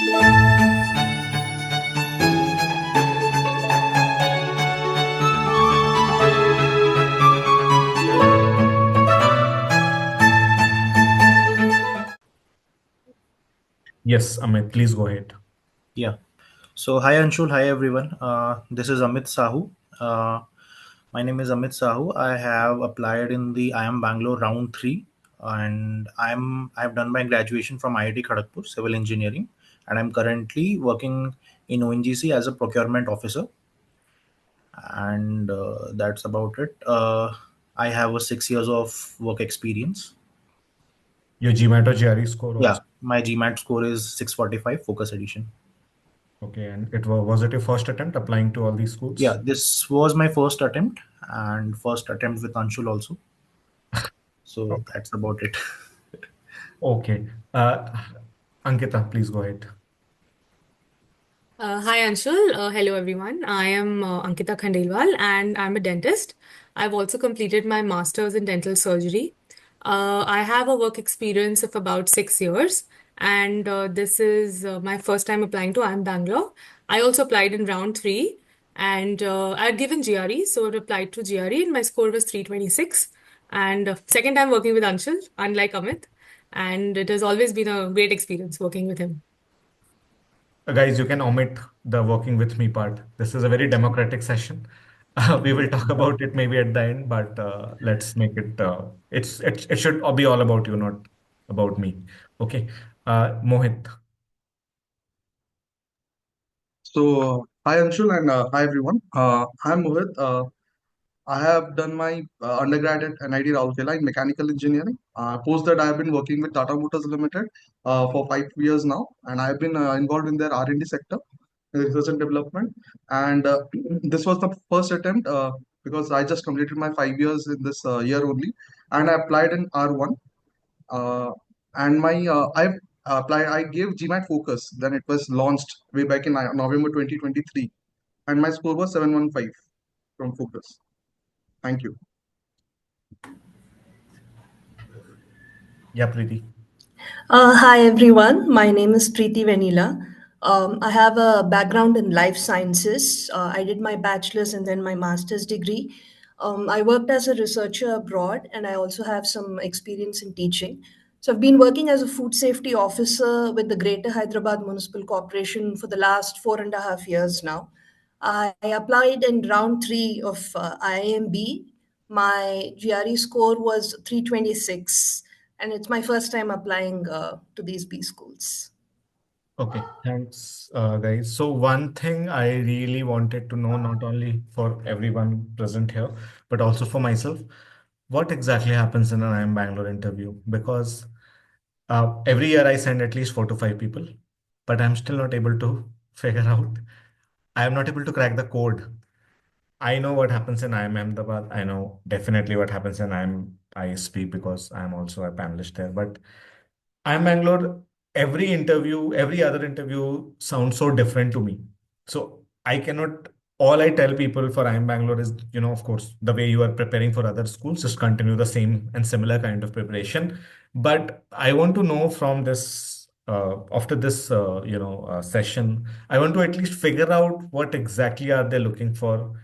Yes, Amit, please go ahead. Yeah. So hi Anshul, hi everyone. This is Amit Sahu. Uh, my name is Amit Sahu. I have applied in the IIM Bangalore round three, and I've done my graduation from IIT Kharagpur, civil engineering, and I'm currently working in ONGC as a procurement officer, and that's about it. I have a 6 years of work experience. Your GMAT or GRE score Yeah, also. my GMAT score is 645 Focus Edition. Okay, and was it your first attempt applying to all these Yeah, schools? this was my first attempt and first attempt with Anshul also. So Okay. that's about it. Okay. Ankita, please go ahead. Hi Anshul. Hello everyone. I am Ankita Khandelwal and I'm a dentist. I've also completed my master's in dental surgery. I have a work experience of about 6 years, and this is my first time applying to IIM Bangalore. I also applied in round three, and I'd given GRE, so I applied to GRE, and my score was 326. And second time working with Anshul, unlike Amit, and it has always been a great experience working with him. Guys, you can omit the working with me part. This is a very democratic session. We will talk about it maybe at the end, but let's make it. It should be all about you, not about me. Okay. Mohit. Hi Anshul and hi everyone. I'm Mohit. I have done my undergrad at NIT Rourkela in mechanical engineering. Post that, I have been working with Tata Motors Limited for 5 years now, and I have been involved in their R&D sector, research and development. And this was the first attempt because I just completed my 5 years in this year only, and I applied in R1. Uh, and my I've applied. I gave GMAT Focus. Then it was launched way back in November 2023, and my score was 715 from Focus. Thank you. Yeah, Preeti. Hi everyone, my name is Preeti Vanilla. I have a background in life sciences. I did my bachelor's and then my master's degree. I worked as a researcher abroad and I also have some experience in teaching. So I've been working as a food safety officer with the Greater Hyderabad Municipal Corporation for the last 4.5 years now. I applied in round three of IIMB. My GRE score was 326 and it's my first time applying to these B schools. Okay, thanks, guys. So one thing I really wanted to know, not only for everyone present here, but also for myself, what exactly happens in an IIM Bangalore interview? Because every year I send at least 4 to 5 people, but I'm still not able to figure out. I am not able to crack the code. I know what happens in IIM Ahmedabad. I know definitely what happens in IIM ISP because I'm also a panelist there. But IIM Bangalore, every interview, every other interview sounds so different to me. So I cannot, all I tell people for IIM Bangalore is, of course, the way you are preparing for other schools, just continue the same and similar kind of preparation. But I want to know from this, after this, session, I want to at least figure out what exactly are they looking for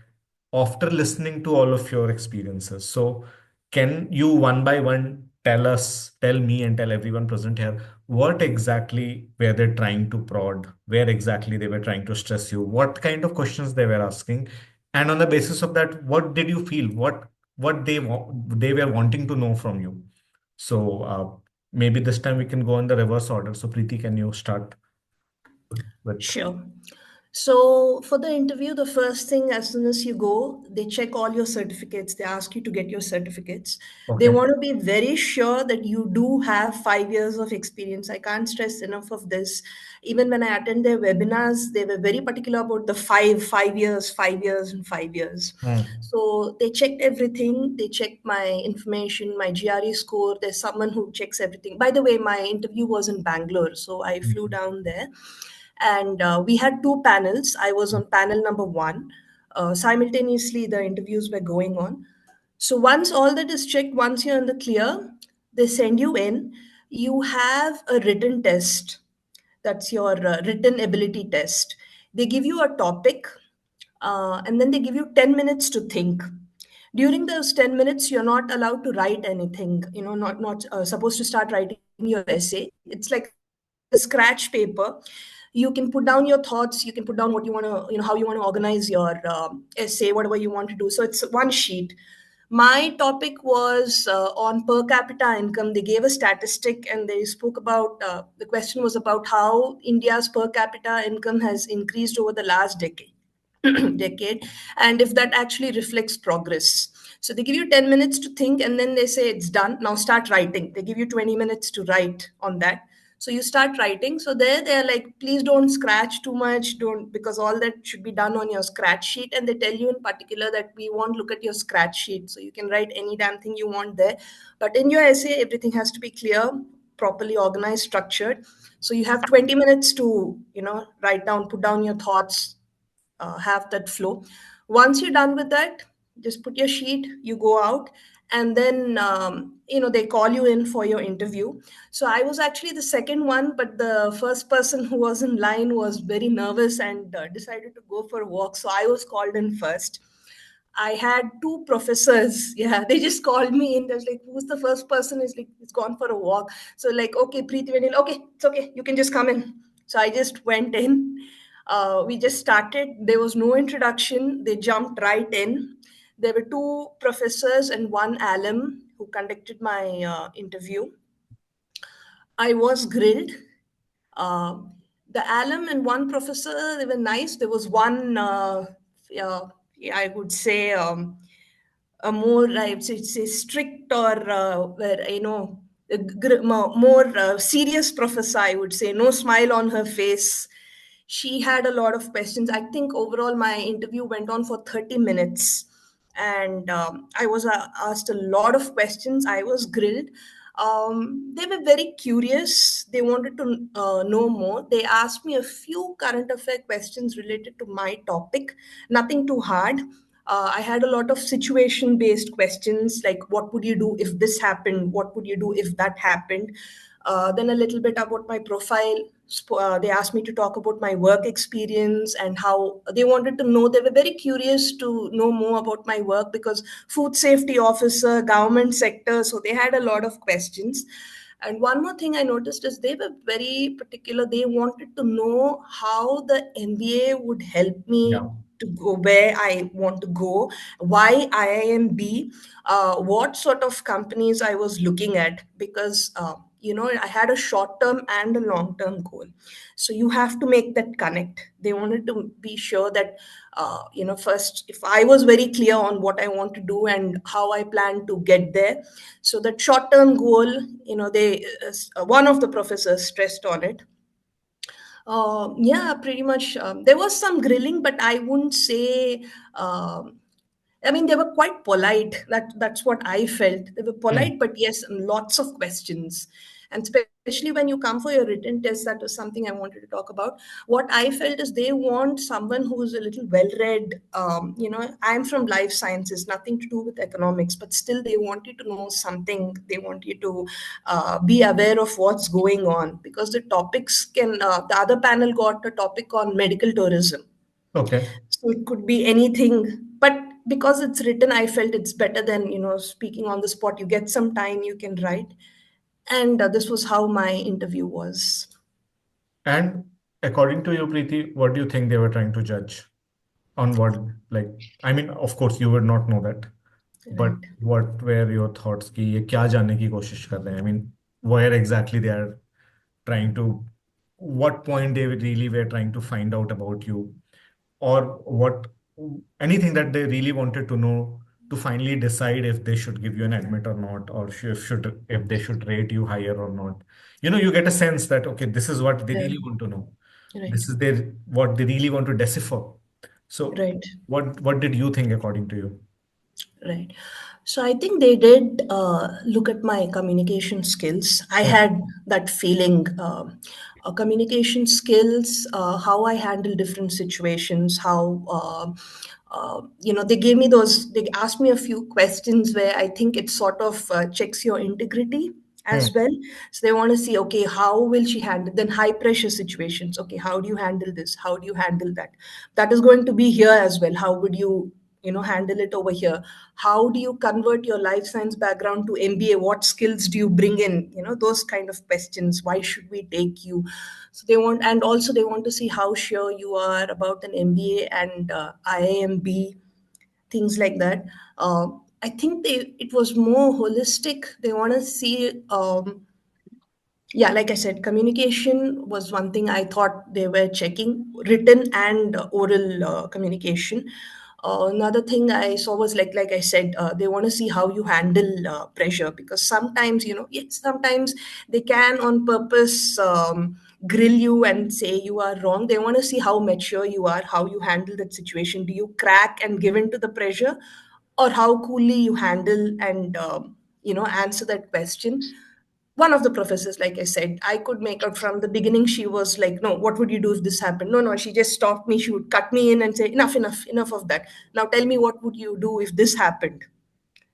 after listening to all of your experiences. So, can you one by one tell me, and tell everyone present here what exactly were they trying to prod, where exactly they were trying to stress you, what kind of questions they were asking, and on the basis of that, what did you feel, what they were wanting to know from you. So, maybe this time we can go in the reverse order. So, Preeti, can you start with? Sure. So for the interview, the first thing, as soon as you go, they check all your certificates. They ask you to get your certificates. They Okay. want to be very sure that you do have 5 years of experience. I can't stress enough of this. Even when I attend their webinars, they were very particular about the 5 years, 5 years, and 5 years. Hmm. So they checked everything. They checked my information, my GRE score. There's someone who checks everything. By the way, my interview was in Bangalore, so I flew down there and we had two panels. I was on panel number one. Simultaneously, the interviews were going on. So once all that is checked, once you're in the clear, they send you in. You have a written test. That's your written ability test. They give you a topic, and then they give you 10 minutes to think. During those 10 minutes, you're not allowed to write anything, not supposed to start writing your essay. It's like a scratch paper. You can put down your thoughts, you can put down what you want to, how you want to organize your essay, whatever you want to do. So it's one sheet. My topic was on per capita income. They gave a statistic and they spoke about, the question was about how India's per capita income has increased over the last decade. decade, and if that actually reflects progress. So they give you 10 minutes to think and then they say it's done. Now start writing. They give you 20 minutes to write on that. So you start writing. So there they're like, please don't scratch too much, don't, because all that should be done on your scratch sheet. And they tell you in particular that we won't look at your scratch sheet. So you can write any damn thing you want there. But in your essay, everything has to be clear, properly organized, structured. So you have 20 minutes to, write down, put down your thoughts, have that flow. Once you're done with that, just put your sheet, you go out, and then they call you in for your interview. So I was actually the second one, but the first person who was in line was very nervous and decided to go for a walk. So I was called in first. I had two professors. Yeah, they just called me in. They was like, "Who's the first person?" Is like, "It's gone for a walk." So like, okay, Preeti Vanil, okay, it's okay. You can just come in. So I just went in. We just started. There was no introduction. They jumped right in. There were two professors and one alum who conducted my interview. I was grilled. Uh, the alum and one professor, they were nice. There was one, I would say, a more, I would say strict, or where, more serious professor, I would say. No smile on her face. She had a lot of questions. I think overall my interview went on for 30 minutes. And I was asked a lot of questions. I was grilled. They were very curious. They wanted to know more. They asked me a few current affair questions related to my topic, nothing too hard. I had a lot of situation based questions like, what would you do if this happened? What would you do if that happened? Then a little bit about my profile. They asked me to talk about my work experience and how they wanted to know. They were very curious to know more about my work because food safety officer, government sector. So they had a lot of questions. And one more thing I noticed is they were very particular. They wanted to know how the MBA would help Yeah. me to go where I want to go, why IIMB, what sort of companies I was looking at, because I had a short term and a long term goal. So you have to make that connect. They wanted to be sure that first, if I was very clear on what I want to do and how I plan to get there. So that short term goal, they one of the professors stressed on it. Yeah, pretty much. There was some grilling, but I wouldn't say. I mean, they were quite polite. That's what I felt. They were Hmm. polite, but yes, lots of questions. And especially when you come for your written test, that was something I wanted to talk about. What I felt is they want someone who's a little well-read. I'm from life sciences, nothing to do with economics, but still they want you to know something. They want you to be aware of what's going on, because the topics can. The other panel got a topic on medical tourism, Okay. so it could be anything. But because it's written, I felt it's better than speaking on the spot. You get some time, you can write. And this was how my interview was. And according to you, Preeti, what do you think they were trying to judge? On what, like, I mean, of course, you would not know that, but Right. what were your thoughts कि ये क्या जानने की कोशिश कर रहे हैं? I mean, where exactly they are trying to, what point they really were trying to find out about you, or what, anything that they really wanted to know to finally decide if they should give you an admit or not, or if they should rate you higher or not. You get a sense that, okay, this is what they Yeah. really want to know. Right. This is their what they really want to decipher. So Right. what did you think according to you? Right. So I think they did look at my communication skills. I Okay. had that feeling, communication skills, how I handle different situations, how, they gave me those, they asked me a few questions where I think it sort of checks your integrity. as well. So they want to see, okay, how will she handle then high pressure situations? Okay, how do you handle this? How do you handle that? That is going to be here as well. How would you, handle it over here? How do you convert your life science background to MBA? What skills do you bring in? Those kind of questions. Why should we take you? So they want, and also they want to see how sure you are about an MBA and IIMB, things like that. I think it was more holistic. They want to see, yeah, like I said, communication was one thing I thought they were checking, written and oral communication. Another thing I saw was like I said, they want to see how you handle pressure, because sometimes, yes, sometimes they can on purpose grill you and say you are wrong. They want to see how mature you are, how you handle that situation. Do you crack and give in to the pressure, or how coolly you handle and answer that question? One of the professors, like I said, I could make out from the beginning, she was like, no, what would you do if this happened? No, no, she just stopped me. She would cut me in and say, enough of that. Now tell me, what would you do if this happened?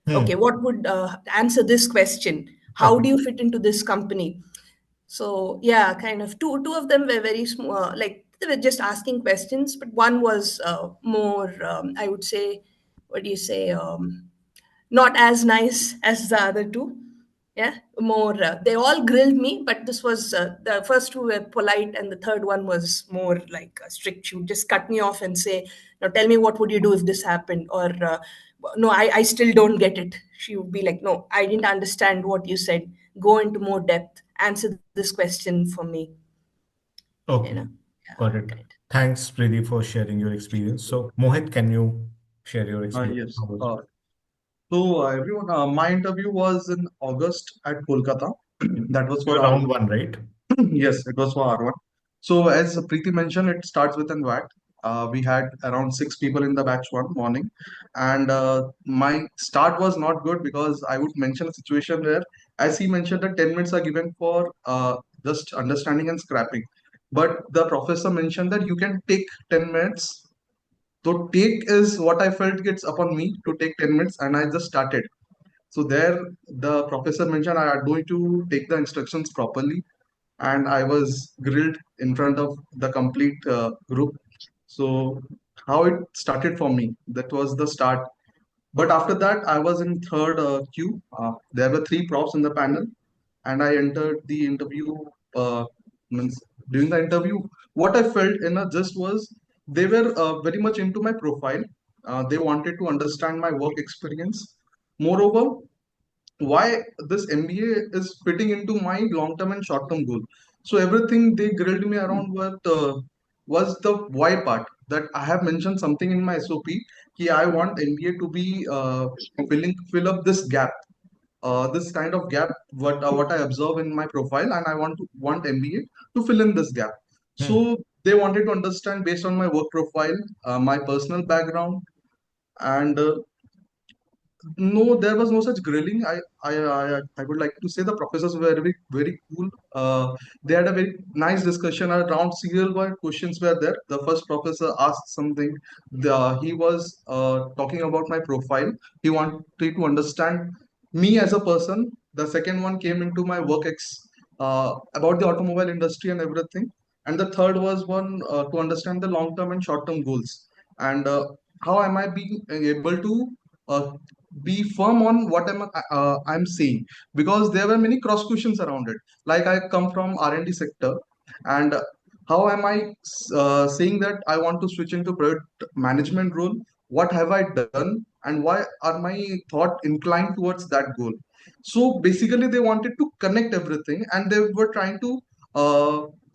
Okay, what would answer this question? How Okay. do you fit into this company? So yeah, kind of two of them were very small, like they were just asking questions, but one was more, I would say, what do you say, not as nice as the other two. Yeah, more, they all grilled me, but this was, the first two were polite and the third one was more like strict. She would just cut me off and say, now tell me, what would you do if this happened? Or no, I still don't get it. She would be like, no, I didn't understand what you said. Go into more depth, answer this question for me. Okay. Yeah, Got it. kind. Thanks, Preeti, for sharing your experience. So, Mohit, can you share your experience? Yes. How was it? So everyone, my interview was in August at Kolkata. That was for Your R1. round one, right? Yes, it was for R1. So as Preeti mentioned, it starts with an VAT. We had around 6 people in the batch one morning, and my start was not good because I would mention a situation where, as he mentioned, that 10 minutes are given for just understanding and scrapping, but the professor mentioned that you can take 10 minutes. So take is what I felt it's upon me to take 10 minutes, and I just started. So there, the professor mentioned I are going to take the instructions properly, and I was grilled in front of the complete group. So how it started for me, that was the start. But after that, I was in third queue. There were three profs in the panel, and I entered the interview. Means during the interview, what I felt in a just was they were very much into my profile. They wanted to understand my work experience. Moreover, why this MBA is fitting into my long-term and short-term goal. So everything they grilled me around was the why part, that I have mentioned something in my SOP. I want MBA to be fill up this gap, this kind of gap what I observe in my profile, and I want MBA to fill in this gap. Hmm. So they wanted to understand based on my work profile, my personal background, and no, there was no such grilling. I would like to say the professors were very, very cool. They had a very nice discussion around serial wise questions were there. The first professor asked something. He was talking about my profile. He wanted to understand me as a person. The second one came into my about the automobile industry and everything. And the third was one to understand the long term and short term goals. And how am I being able to uh, be firm on what I'm saying, because there were many cross questions around it. Like I come from R&D sector, and how am I saying that I want to switch into product management role? What have I done, and why are my thought inclined towards that goal? So basically, they wanted to connect everything, and they were trying to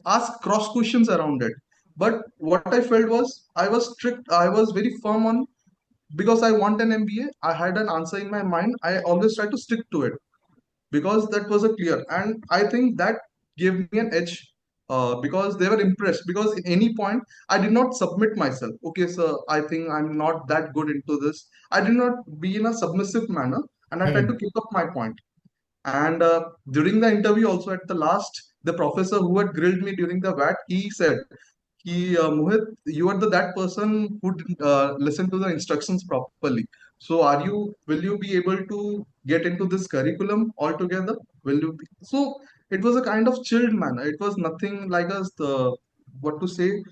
ask cross questions around it. But what I felt was I was strict. I was very firm on, because I want an MBA, I had an answer in my mind. I always try to stick to it because that was a clear, and I think that gave me an edge. Because they were impressed. Because in any point, I did not submit myself. Okay, sir, I think I'm not that good into this. I did not be in a submissive manner, and I tried to Hmm. keep up my point. And during the interview, also at the last, the professor who had grilled me during the VAT, he said, Mohit, you are that person who didn't listen to the instructions properly. So will you be able to get into this curriculum altogether? Will you? So it was a kind of chilled manner. It was nothing like us. What to say?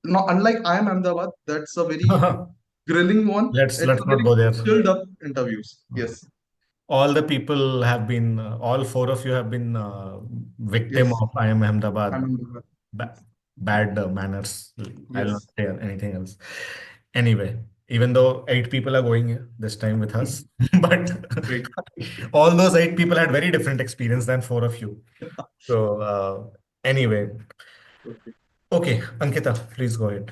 No, unlike IIM Ahmedabad, that's a very grilling one. It's Let's a not very go there. chilled up interviews. Yes, All the people have been, all four of you have been victim yes, of IIM Ahmedabad Ahmedabad. ba bad manners. I'll not Yes, say anything else. Anyway, even though 8 people are going this time with us, but great. all those 8 people had very different experience than four of you. So anyway, Okay. okay, Ankita, please go ahead.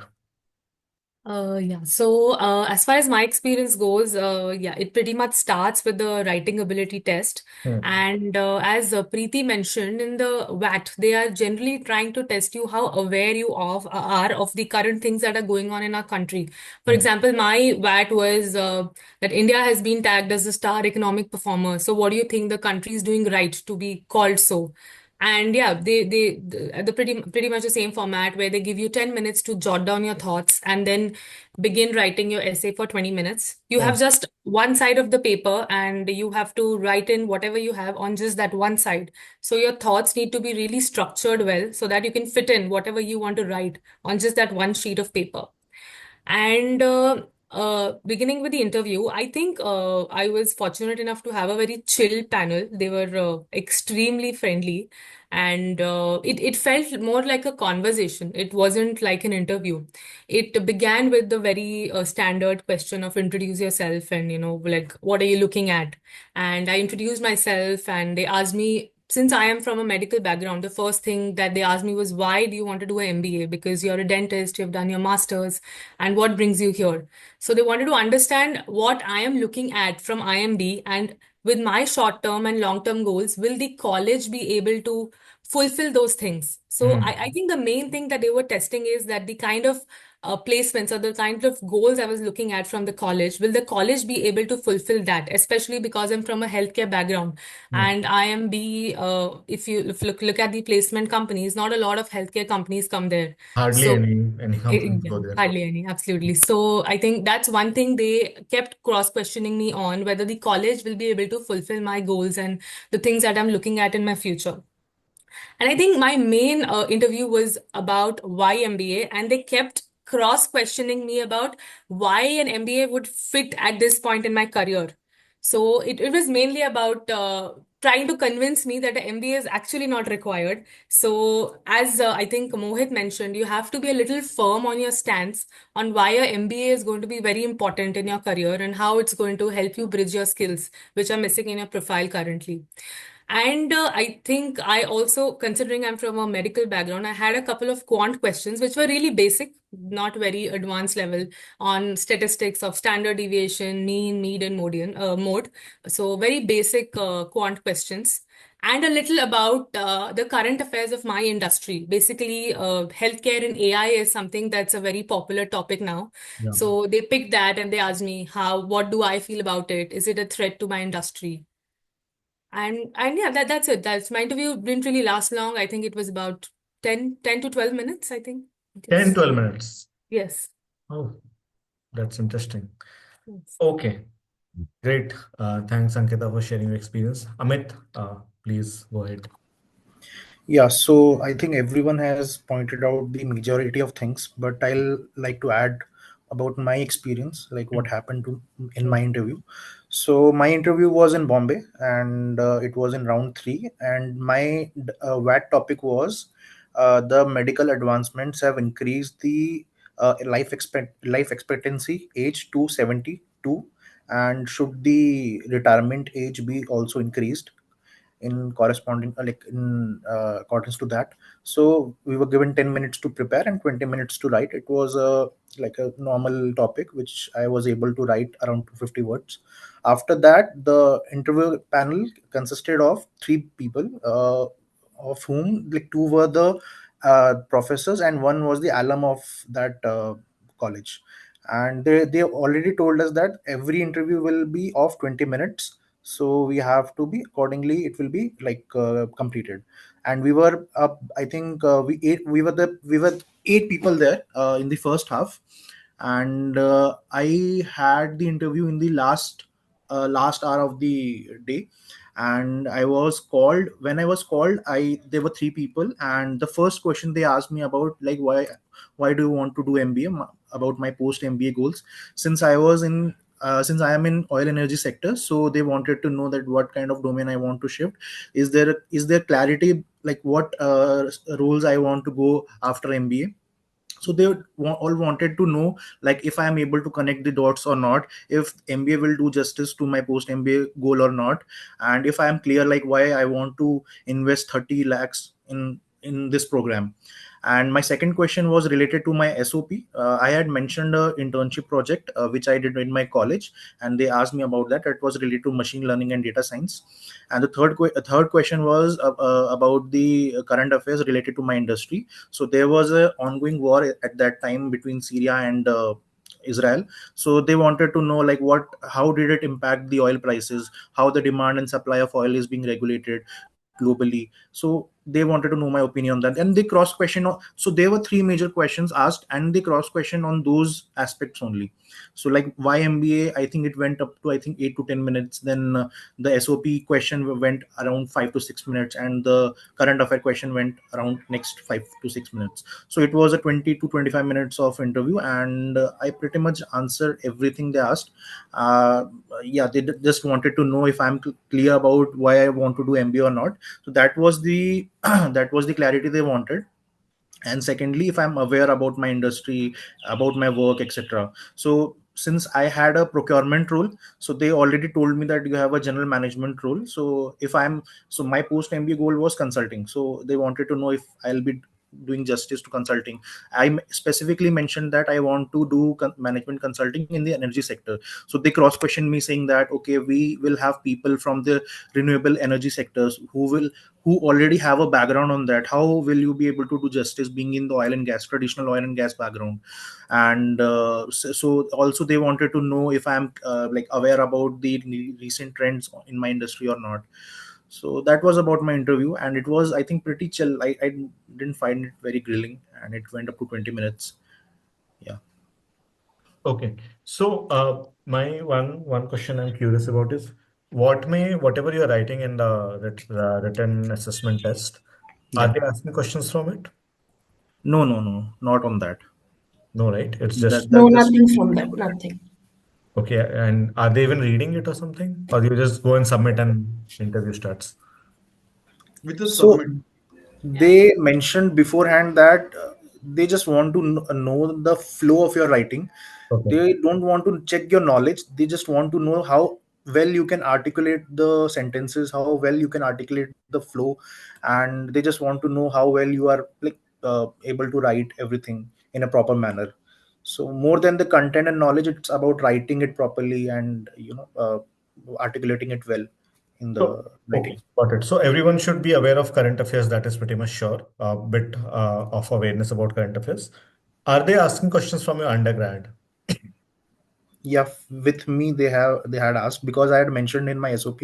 Yeah. So, as far as my experience goes, yeah, it pretty much starts with the writing ability test. Hmm. And as Preeti mentioned, in the VAT, they are generally trying to test you how aware you are of the current things that are going on in our country. For Hmm. example, my VAT was that India has been tagged as a star economic performer. So, what do you think the country is doing right to be called so? And yeah, the pretty much the same format where they give you 10 minutes to jot down your thoughts and then begin writing your essay for 20 minutes. You Hmm. have just one side of the paper and you have to write in whatever you have on just that one side. So your thoughts need to be really structured well so that you can fit in whatever you want to write on just that one sheet of paper. And beginning with the interview, I think I was fortunate enough to have a very chill panel. They were extremely friendly, and it felt more like a conversation. It wasn't like an interview. It began with the very standard question of introduce yourself and, like, what are you looking at? And I introduced myself, and they asked me, since I am from a medical background, the first thing that they asked me was, why do you want to do an MBA? Because you're a dentist, you've done your master's, and what brings you here? So they wanted to understand what I am looking at from IMB, and with my short term and long term goals, will the college be able to fulfill those things? So Hmm. I think the main thing that they were testing is that the kind of placements or the kind of goals I was looking at from the college, will the college be able to fulfill that? Especially because I'm from a healthcare background, Hmm. and IMB, if you look at the placement companies, not a lot of healthcare companies come there. Hardly So any companies yeah, go there. hardly any, absolutely. So I think that's one thing they kept cross-questioning me on, whether the college will be able to fulfill my goals and the things that I'm looking at in my future. And I think my main interview was about why MBA, and they kept cross questioning me about why an MBA would fit at this point in my career. So it was mainly about trying to convince me that an MBA is actually not required. So, as I think Mohit mentioned, you have to be a little firm on your stance on why a MBA is going to be very important in your career and how it's going to help you bridge your skills, which are missing in your profile currently. And I think I also, considering I'm from a medical background, I had a couple of quant questions which were really basic, not very advanced level, on statistics of standard deviation, mean, median, mode. So very basic quant questions. And a little about the current affairs of my industry. Basically, healthcare and AI is something that's a very popular topic now. Yeah. So they picked that and they asked me what do I feel about it? Is it a threat to my industry? And yeah, that's it. That's my interview didn't really last long. I think it was about 10 to 12 minutes, I think. Ten, Yes. 12 minutes. Yes. Oh, that's interesting. Yes. Okay, great. Thanks, Ankita, for sharing your experience. Amit, please go ahead. Yeah, so I think everyone has pointed out the majority of things, but I'll like to add about my experience, like what Hmm. happened to in Sure. my interview. So my interview was in Bombay, and it was in round three, and my VAT topic was the medical advancements have increased the life expectancy age to 72, and should the retirement age be also increased in corresponding like in accordance to that. So we were given 10 minutes to prepare and 20 minutes to write. It was a like a normal topic which I was able to write around 250 words. After that, the interview panel consisted of three people, of whom like two were the professors and one was the alum of that college. And they already told us that every interview will be of 20 minutes, so we have to be accordingly, it will be like completed. And we were I think we were 8 people there in the first half. And I had the interview in the last last hour of the day, and I was called. When I was called, I there were three people, and the first question they asked me about, like, why do you want to do MBA, about my post MBA goals. Since I am in oil energy sector, so they wanted to know that what kind of domain I want to shift. Is there clarity, like what roles I want to go after MBA? So they all wanted to know, like, if I am able to connect the dots or not, if MBA will do justice to my post MBA goal or not, and if I am clear, like, why I want to invest 30 lakhs in this program. And my second question was related to my SOP. I had mentioned a internship project which I did in my college, and they asked me about that. It was related to machine learning and data science. And the third question was about the current affairs related to my industry. So there was a ongoing war at that time between Syria and Israel. So they wanted to know, like, how did it impact the oil prices, how the demand and supply of oil is being regulated globally. So they wanted to know my opinion on that, and they cross question. So there were three major questions asked, and they cross question on those aspects only. So, like, why MBA? I think it went up to, I think, 8 to 10 minutes. Then the SOP question went around 5 to 6 minutes, and the current affair question went around next 5 to 6 minutes. So it was a 20 to 25 minutes of interview, and I pretty much answered everything they asked. uh, yeah, they just wanted to know if I'm clear about why I want to do MBA or not. So that was the that was the clarity they wanted. And secondly, if I'm aware about my industry, about my work, etc. So since I had a procurement role, so they already told me that you have a general management role. So if I'm so my post MBA goal was consulting, so they wanted to know if I'll be doing justice to consulting. Specifically mentioned that I want to do management consulting in the energy sector. So they cross questioned me, saying that, okay, we will have people from the renewable energy sectors who already have a background on that. How will you be able to do justice being in the oil and gas, traditional oil and gas background? And so also they wanted to know if I'm like aware about the recent trends in my industry or not. So that was about my interview, and it was, I think, pretty chill. I didn't find it very grilling, and it went up to 20 minutes. Yeah. Okay. So, my one question I'm curious about is whatever you're writing in the written assessment test, are Yeah. they asking questions from it? No, not on that. No, right? It's that just No, that's just nothing from that, nothing. okay. And are they even reading it or something? Or you just go and submit and interview starts? We just so submit. they mentioned beforehand that they just want to know the flow of your writing. Okay. They don't want to check your knowledge, they just want to know how well you can articulate the sentences, how well you can articulate the flow, and they just want to know how well you are, like, able to write everything in a proper manner. So more than the content and knowledge, it's about writing it properly and articulating it well in the So, okay, writing. got it. So everyone should be aware of current affairs. That is pretty much sure. A bit of awareness about current affairs. Are they asking questions from your undergrad? Yeah, with me they had asked, because I had mentioned in my SOP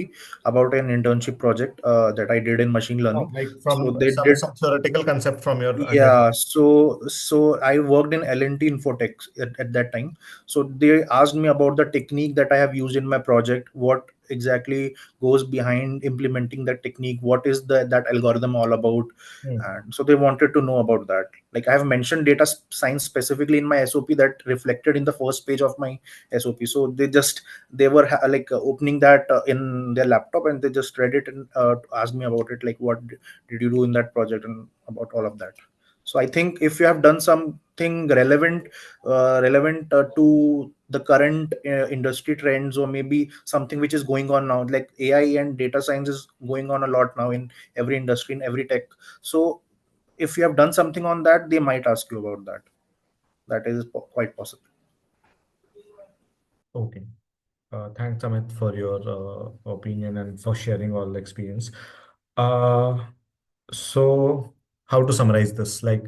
about an internship project that I did in machine Oh, learning. like So from they did. some theoretical concept from your undergrad. Yeah, so I worked in L&T Infotech at that time. So they asked me about the technique that I have used in my project, what exactly goes behind implementing that technique, what is that algorithm all about. Hmm. And so they wanted to know about that. Like, I have mentioned data science specifically in my SOP, that reflected in the first page of my SOP. So they were like opening that in their laptop, and they just read it and asked me about it, like, what did you do in that project, and about all of that. So I think if you have done something relevant to the current industry trends, or maybe something which is going on now, like AI and data science is going on a lot now in every industry, in every tech. So if you have done something on that, they might ask you about that. That is quite possible. Okay. Thanks, Amit, for your opinion and for sharing all the experience. Uh, so, how to summarize this? Like,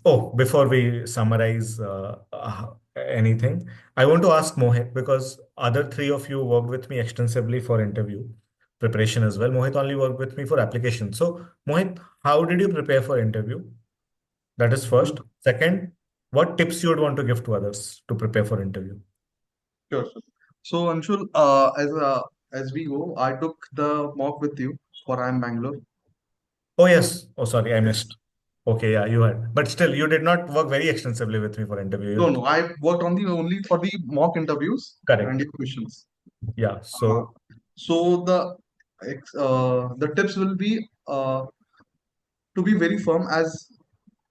oh, before we summarize anything, I want to ask Mohit because other three of you worked with me extensively for interview preparation as well. Mohit only worked with me for application. So, Mohit, how did you prepare for interview? That is first. Second, what tips you would want to give to others to prepare for interview? Sure, sure. So Anshul, as we go, I took the mock with you for IIM Bangalore. Oh, yes. Oh, sorry, I Yes. missed. Okay, yeah, you had. But still, you did not work very extensively with me for interview. No, no, I worked on the only for the mock interviews and Correct. the questions. Yeah. Uh, So, so the tips will be to be very firm as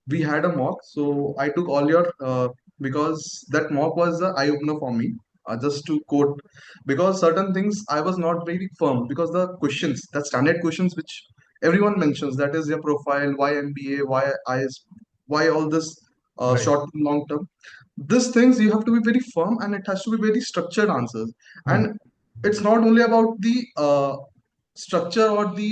we had a mock. So I took all your because that mock was the eye opener for me. Just to quote, because certain things I was not very firm because the questions, the standard questions which everyone mentions, that is your profile, why MBA, why IS, why all this right. short term, long term. These things you have to be very firm and it has to be very structured answers. Hmm. And it's not only about the structure or the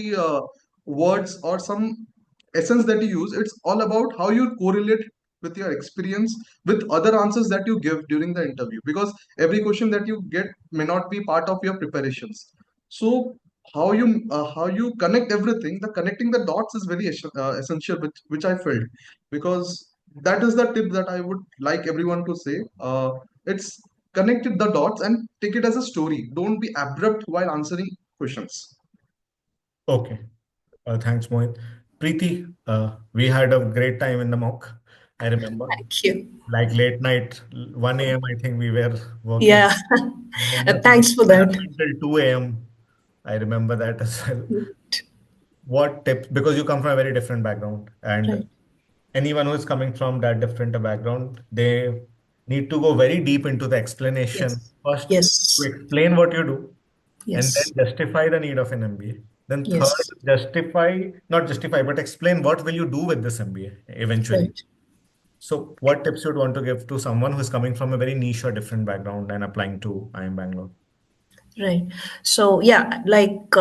words or some essence that you use. It's all about how you correlate with your experience with other answers that you give during the interview, because every question that you get may not be part of your preparations. So how you connect everything, the connecting the dots is very essential, which I felt, because that is the tip that I would like everyone to say. It's connected the dots and take it as a story. Don't be abrupt while answering questions. Okay. Thanks, Mohit. Preeti, we had a great time in the mock. I remember, Thank you. like late night, 1 a.m., I think we were working. Yeah. I remember Thanks for staying up that. until 2 a.m. I remember that as well. What tips, because you come from a very different background, and Right. anyone who is coming from that different a background, they need to go very deep into the explanation. Yes. First, to Yes. explain what you do, and Yes. then justify the need of an MBA. Then third, Yes. justify, not justify, but explain what will you do with this MBA eventually. Right. So what tips you'd want to give to someone who's coming from a very niche or different background and applying to IIM Bangalore? Right. So yeah, like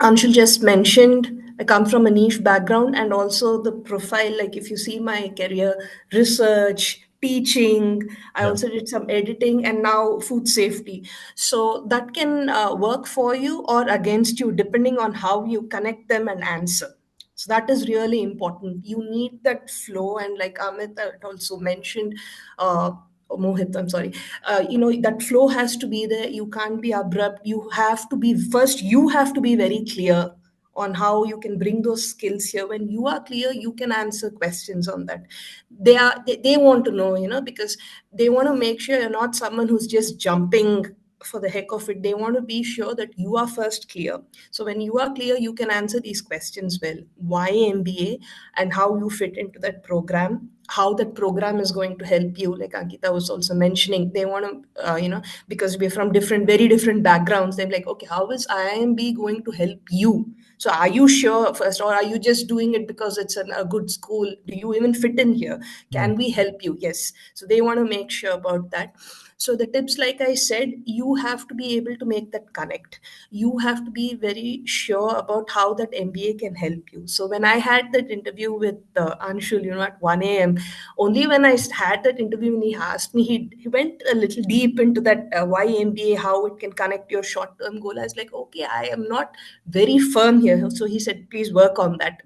Anshul just mentioned, I come from a niche background, and also the profile. Like, if you see my career, research, teaching, I Yeah. also did some editing, and now food safety. So, that can work for you or against you, depending on how you connect them and answer. So, that is really important. You need that flow, and like Amit had also mentioned, Mohit, I'm sorry. That flow has to be there. You can't be abrupt. You have to be first. You have to be very clear on how you can bring those skills here. When you are clear, you can answer questions on that. They want to know, because they want to make sure you're not someone who's just jumping for the heck of it. They want to be sure that you are first clear. So when you are clear, you can answer these questions well. Why MBA, and how you fit into that program, how that program is going to help you. Like Ankita was also mentioning, they want to, because we're from very different backgrounds, they're like, okay, how is IIMB going to help you? So are you sure first, or are you just doing it because it's a good school? Do you even fit in here? Hmm. Can we help you? Yes. So they want to make sure about that. So the tips, like I said, you have to be able to make that connect. You have to be very sure about how that MBA can help you. So when I had that interview with Anshul, at 1 a.m., only when I had that interview and he asked me, he went a little deep into that why MBA, how it can connect your short term goal. I was like, okay, I am not very firm here. So he said, please work on that.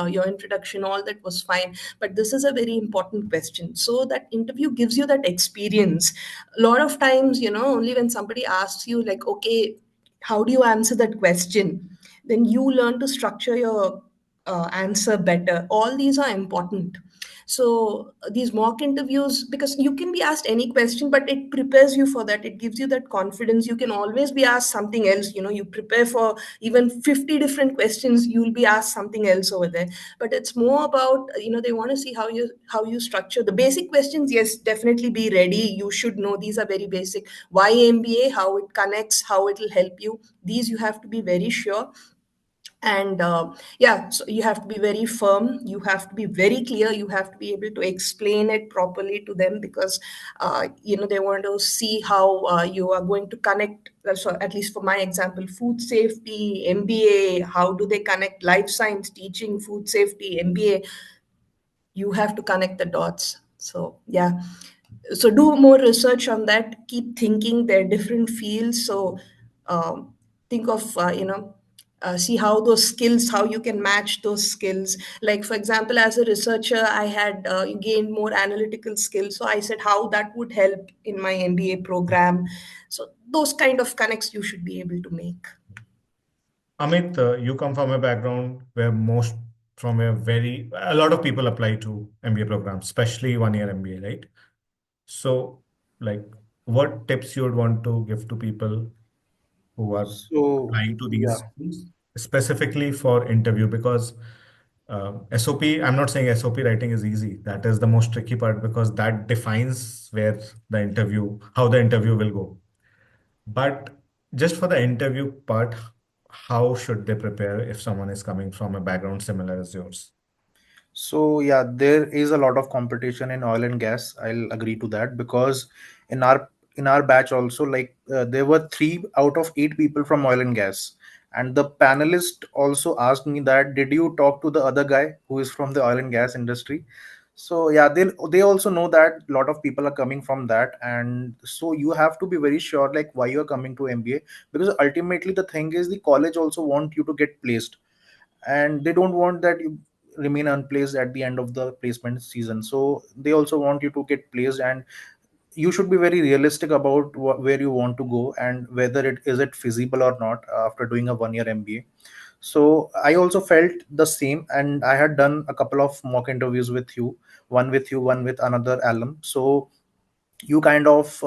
Your introduction, all that was fine, but this is a very important question. So that interview gives you that experience. A lot of times, only when somebody asks you, like, okay, how do you answer that question, then you learn to structure your answer better. All these are important. So these mock interviews, because you can be asked any question, but it prepares you for that. It gives you that confidence. You can always be asked something else. You prepare for even 50 different questions, you'll be asked something else over there. But it's more about, they want to see how you structure the basic questions. Yes, definitely be ready. You should know these are very basic. Why MBA, how it connects, how it will help you. These you have to be very sure. And yeah, so you have to be very firm, you have to be very clear, you have to be able to explain it properly to them, because they want to see how you are going to connect. So at least for my example, food safety MBA, how do they connect life science teaching, food safety MBA? You have to connect the dots. So yeah, so do more research on that. Keep thinking, they're different fields. So think of see how those skills, how you can match those skills. Like, for example, as a researcher, I had gained more analytical skills. So I said how that would help in my MBA program. So those kind of connects you should be able to make. Amit, you come from a background where a lot of people apply to MBA programs, especially 1 year MBA, right? So, like, what tips you would want to give to people who are So applying to these yeah. schools, specifically for interview? Because SOP, I'm not saying SOP writing is easy. That is the most tricky part because that defines how the interview will go. But just for the interview part, how should they prepare if someone is coming from a background similar as yours? So yeah, there is a lot of competition in oil and gas. I'll agree to that, because in our batch also, like there were 3 out of 8 people from oil and gas, and the panelist also asked me that, did you talk to the other guy who is from the oil and gas industry? So yeah, they also know that a lot of people are coming from that, and so you have to be very sure like why you are coming to MBA, because ultimately the thing is the college also want you to get placed, and they don't want that you remain unplaced at the end of the placement season. So they also want you to get placed, and you should be very realistic about where you want to go and whether it is it feasible or not after doing a 1 year MBA. So I also felt the same, and I had done a couple of mock interviews with you, one with another alum. So you kind of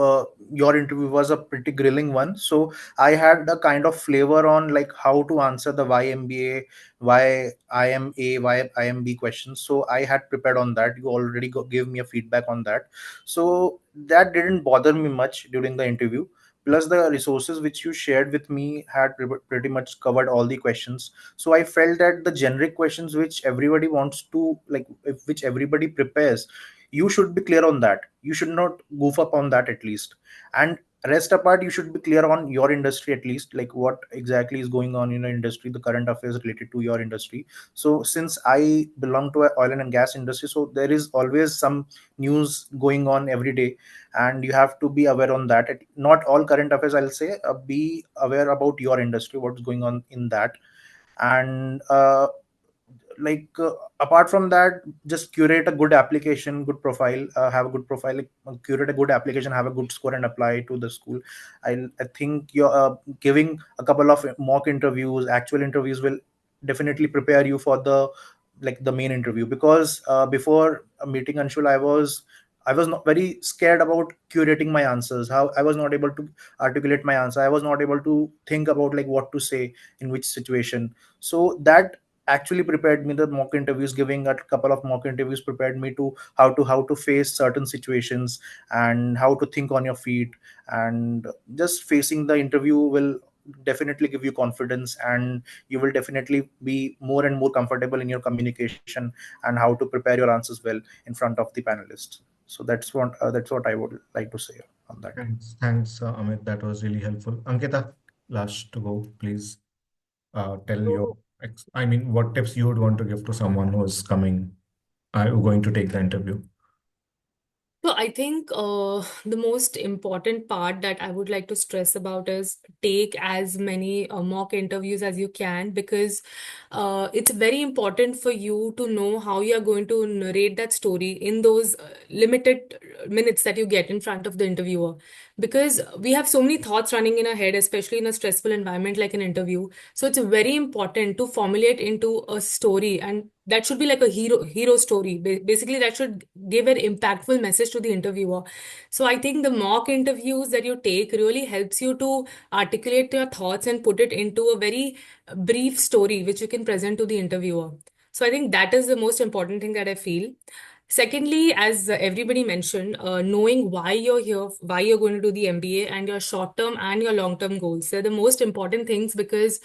your interview was a pretty grilling one, so I had a kind of flavor on like how to answer the why MBA, why IMA, why IMB questions. So I had prepared on that. You already gave me a feedback on that, so that didn't bother me much during the interview. Plus the resources which you shared with me had pretty much covered all the questions. So I felt that the generic questions which everybody wants to like, which everybody prepares, you should be clear on that. You should not goof up on that at least. And rest apart, you should be clear on your industry at least, like what exactly is going on in your industry, the current affairs related to your industry. So since I belong to a oil and gas industry, so there is always some news going on every day, and you have to be aware on that. Not all current affairs, I'll say, be aware about your industry, what's going on in that. And like apart from that, just curate a good application, good profile, have a good profile, like, curate a good application, have a good score, and apply to the school. I think you're giving a couple of mock interviews, actual interviews will definitely prepare you for the like the main interview. Because before meeting Anshul, I was not very scared about curating my answers. How I was not able to articulate my answer, I was not able to think about like what to say in which situation. So that actually prepared me. The mock interviews, giving a couple of mock interviews, prepared me to how to face certain situations and how to think on your feet. And just facing the interview will definitely give you confidence, and you will definitely be more and more comfortable in your communication and how to prepare your answers well in front of the panelists. So that's what I would like to say on that. Thanks, Amit. That was really helpful. Ankita, last to go, please. Tell your, So I mean, what tips you would want to give to someone who going to take the interview? So I think the most important part that I would like to stress about is take as many mock interviews as you can, because it's very important for you to know how you are going to narrate that story in those limited minutes that you get in front of the interviewer. Because we have so many thoughts running in our head, especially in a stressful environment like an interview. So it's very important to formulate into a story, and that should be like a hero story. Basically, that should give an impactful message to the interviewer. So I think the mock interviews that you take really helps you to articulate your thoughts and put it into a very brief story which you can present to the interviewer. So I think that is the most important thing that I feel. Secondly, as everybody mentioned, knowing why you're here, why you're going to do the MBA, and your short term and your long term goals. They're the most important things, because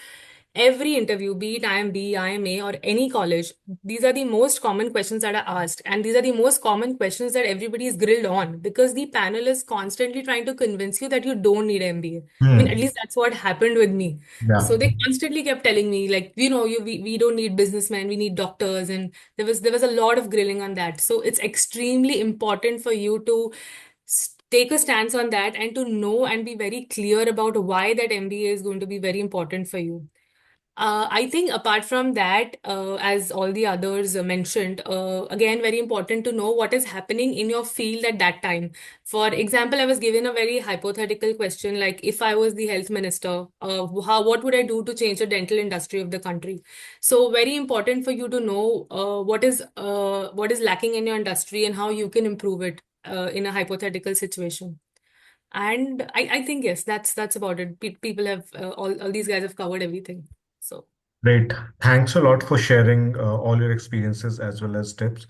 every interview, be it IMB, IMA, or any college, these are the most common questions that are asked. And these are the most common questions that everybody is grilled on, because the panel is constantly trying to convince you that you don't need MBA. I mean, at Hmm. least that's what happened with me. Yeah. So they constantly kept telling me, like, we don't need businessmen, we need doctors. And there was a lot of grilling on that. So it's extremely important for you to take a stance on that, and to know and be very clear about why that MBA is going to be very important for you. I think apart from that, as all the others mentioned, again, very important to know what is happening in your field at that time. For example, I was given a very hypothetical question, like if I was the health minister, what would I do to change the dental industry of the country? So very important for you to know what is lacking in your industry and how you can improve it in a hypothetical situation. And I think yes, that's about it. People have all these guys have covered everything. So Great. Thanks a lot for sharing all your experiences as well as tips.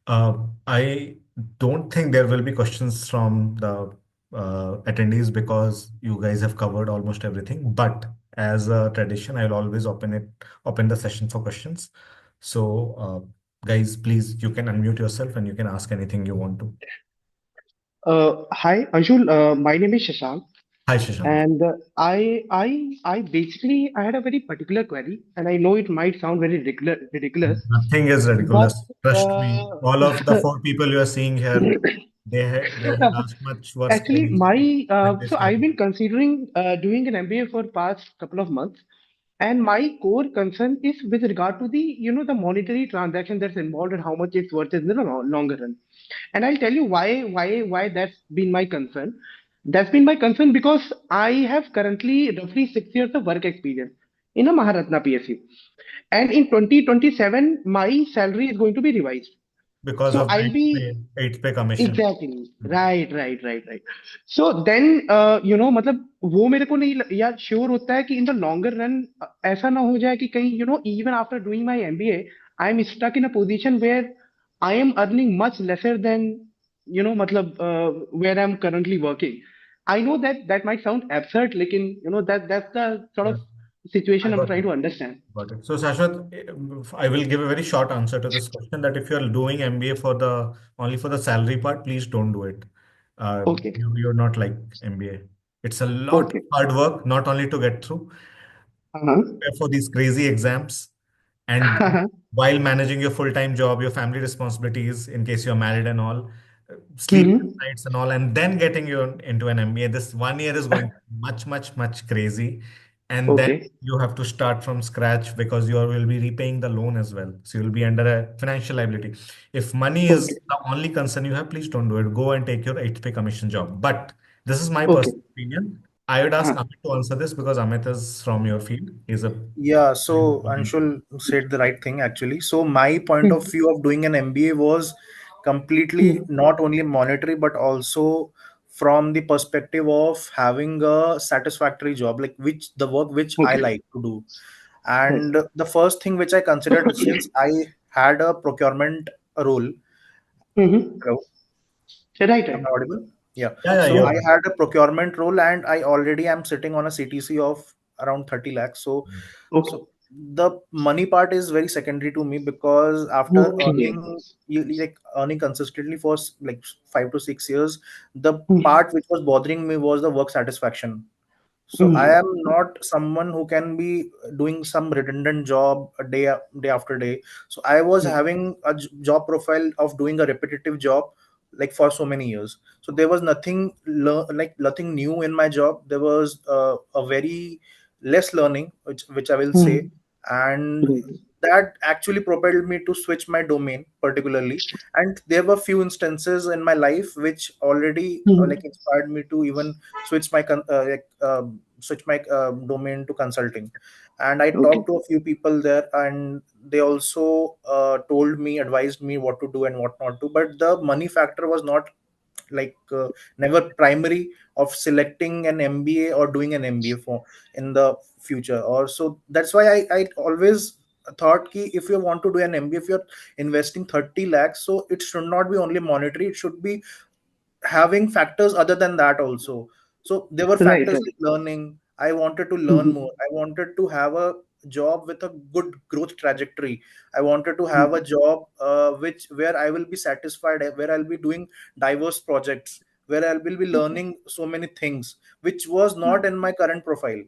I don't think there will be questions from the attendees because you guys have covered almost everything. But as a tradition, I'll always open the session for questions. So, guys, please, you can unmute yourself and you can ask anything you want to. Hi, Anshul. My name is Shashank, Hi, Shashank. and I basically I had a very particular query, and I know it might sound very ridiculous, Nothing is but ridiculous. Trust me. All of the uh, four people you are seeing here, they had asked much worse actually, queries when they so I've started. been considering doing an MBA for past couple of months, and my core concern is with regard to the the monetary transaction that's involved and how much it's worth in the longer run. And I'll tell you why that's been my concern. That's been my concern because I have currently roughly 6 years of work experience in a Maharatna PSU, and in 2027 my salary is going to be revised. Because So of I'll be eighth pay commission. Exactly right. So then मतलब वो मेरे को नहीं यार sure होता है कि in the longer run ऐसा ना हो जाए कि कहीं even after doing my MBA I am stuck in a position where I am earning much lesser than मतलब where I am currently working. I know that might sound absurd, लेकिन that's the sort Yeah, of I situation I am got trying it. To understand. Got it. So, Shashwat, I will give a very short answer to this question that if you're doing MBA for the only for the salary part, please don't do it. Okay. You're not like MBA. It's a lot of okay. hard work, not only to get through, हाँ. prepare for these crazy exams, and while managing your full-time job, your family responsibilities, in case you're married and all, sleepless nights and all, and then getting you into an MBA. This 1 year is going to be much, much, much crazy. And then okay. you have to start from scratch because you will be repaying the loan as well. So you'll be under a financial liability. If money is okay. the only concern you have, please don't do it. Go and take your 8th pay commission job. But this is my okay. personal opinion. I would ask हाँ. Amit to answer this because Amit is from your field. He's a Yeah, very so important. Anshul said the right thing actually. So my point of hmm. view of doing an MBA was completely not only monetary but also from the perspective of having a satisfactory job, like which the work which I okay. like to do. Right. And the first thing which I considered, since I had a procurement role. Hello? Right. Am I right. audible? Yeah. Yeah, yeah, So you're I right. had a procurement role and I already am sitting on a CTC of around 30 lakhs. Okay. So the money part is very secondary to me because after okay. like earning consistently for like 5 to 6 years, the part which was bothering me was the work satisfaction. So I am not someone who can be doing some redundant job a day after day. So I was having a job profile of doing a repetitive job like for so many years. So there was like nothing new in my job. There was a very less learning, which I will say, and that actually propelled me to switch my domain particularly. And there were few instances in my life which already like inspired me to even switch switch my domain to consulting. And I okay. talked to a few people there, and they also told me, advised me what to do and what not to. But the money factor was not like never primary of selecting an MBA or doing an MBA for in the future. Or so that's why I always thought ki if you want to do an MBA, if you're investing 30 lakhs, so it should not be only monetary, it should be having factors other than that also. So there were right. factors right. like learning. I wanted to learn more. I wanted to have a job with a good growth trajectory. I wanted to have a job which where I will be satisfied, where I'll be doing diverse projects, where I will be learning so many things, which was not in my current profile.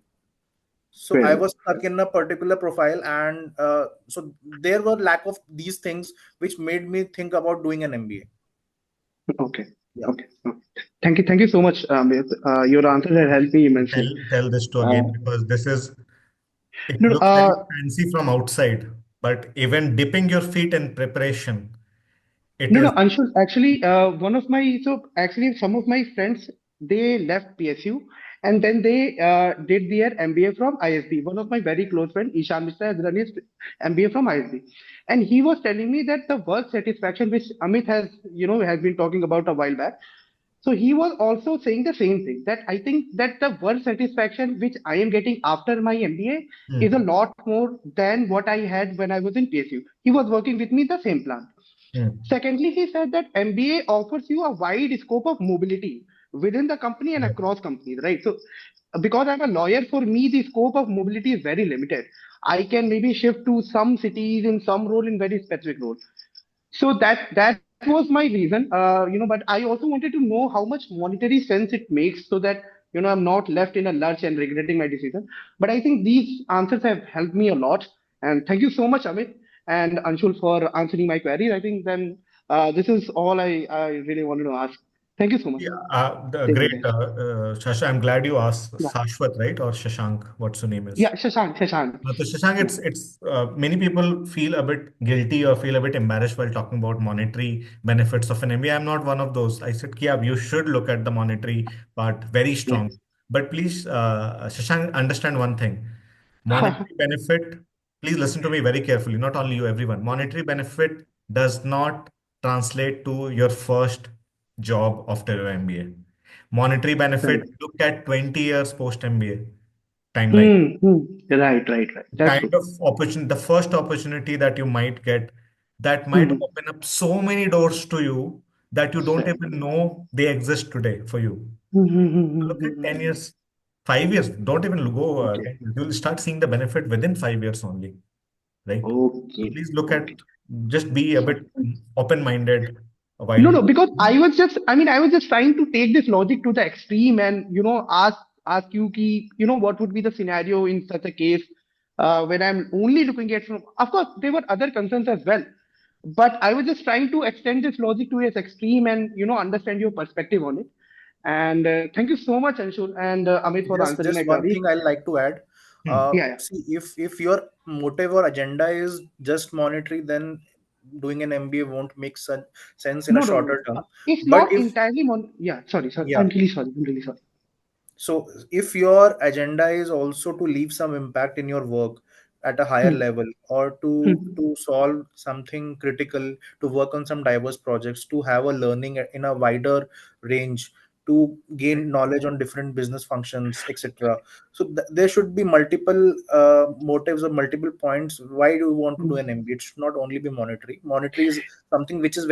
So I Fair. was stuck in a particular profile, and so there were lack of these things which made me think about doing an MBA. Okay. Yeah. Okay. Okay. Thank you so much, Amit. Your answer has helped me Tell immensely. tell this to Uh, again because this is It No, no, looks very fancy from outside, but even dipping your feet in preparation, it no, is. no, Anshul, actually, some of my friends, they left PSU and then they did their MBA from ISB. One of my very close friend, Ishan Mishra, has done his MBA from ISB. And he was telling me that the work satisfaction, which Amit has, has been talking about a while back. So he was also saying the same thing, that I think that the work satisfaction which I am getting after my MBA is a Hmm, lot more than what I had when I was in PSU. He was working with me the same plant. hmm. Secondly, he said that MBA offers you a wide scope of mobility within the company and Right. across companies, right? So, because I'm a lawyer, for me, the scope of mobility is very limited. I can maybe shift to some cities in some role in very specific role. So that was my reason, but I also wanted to know how much monetary sense it makes so that I'm not left in a lurch and regretting my decision. But I think these answers have helped me a lot, and thank you so much, Amit and Anshul, for answering my queries. I think then this is all I really wanted to ask. Thank you so much. Yeah, Thank you, great, guys. Shasha. I'm glad you asked Yeah, Shashwat, right? Or Shashank, what's your name is? yeah, Shashank. So Shashank, Yeah, it's many people feel a bit guilty or feel a bit embarrassed while talking about monetary benefits of an MBA. I'm not one of those. I said, yeah, you should look at the monetary part very yeah. strong. But please, Shashank, understand one thing. Monetary benefit, please listen to me very carefully, not only you, everyone. Monetary benefit does not translate to your first job after your MBA. Monetary benefit, Right. look at 20 years post MBA timeline. Hmm. Right. That's Kind true. of opportunity, the first opportunity that you might get, that might Hmm. open up so many doors to you that you don't Right. even know they exist today for you. Look at Hmm. 10 years, 5 years, don't even go Okay. 10 years. You'll start seeing the benefit within 5 years only, right? So Okay. please look at, Okay. just be a bit open-minded No, while. no, because I was just trying to take this logic to the extreme and, ask you, what would be the scenario in such a case when I'm only looking at from, of course, there were other concerns as well, but I was just trying to extend this logic to its extreme and, understand your perspective on it. And thank you so much, Anshul and Amit, for answering my Just one queries. thing I'd like to add. Hmm. Yeah, yeah. See, if your motive or agenda is just monetary, then doing an MBA won't make sense in a No. shorter term. It's But not if entirely yeah, sorry. yeah, I'm really sorry. I'm really sorry. so if your agenda is also to leave some impact in your work at a higher Hmm. level, or Hmm. to solve something critical, to work on some diverse projects, to have a learning in a wider range, to gain knowledge on different business functions, etc. So there should be multiple motives or multiple points why do you want to do an Hmm. MBA. It should not only be monetary. Monetary is something which is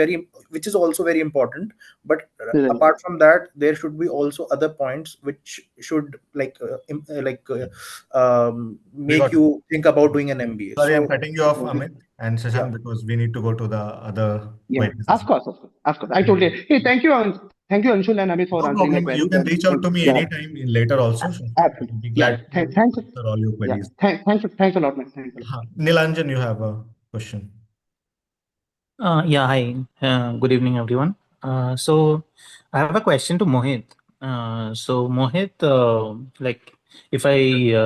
also very important, but Right. apart from that there should be also other points which should We make got it. you think about doing an MBA. Sorry, I'm So cutting you off, Okay. Amit and yeah, Shashank, because we need to go to the other Yeah, queries as of course, of course, of course. I well. totally. Hey, thank you, Anshul and Amit, for No answering my problem. You queries. can reach out And to me yeah, anytime later also. So absolutely. I'll be Yeah, glad yeah. to Thanks. answer all your Yeah, queries. thanks a lot, man. Thanks a lot. Nilanjan, you have a question. Yeah, hi. Good evening, everyone. So I have a question to Mohit. So Mohit, if I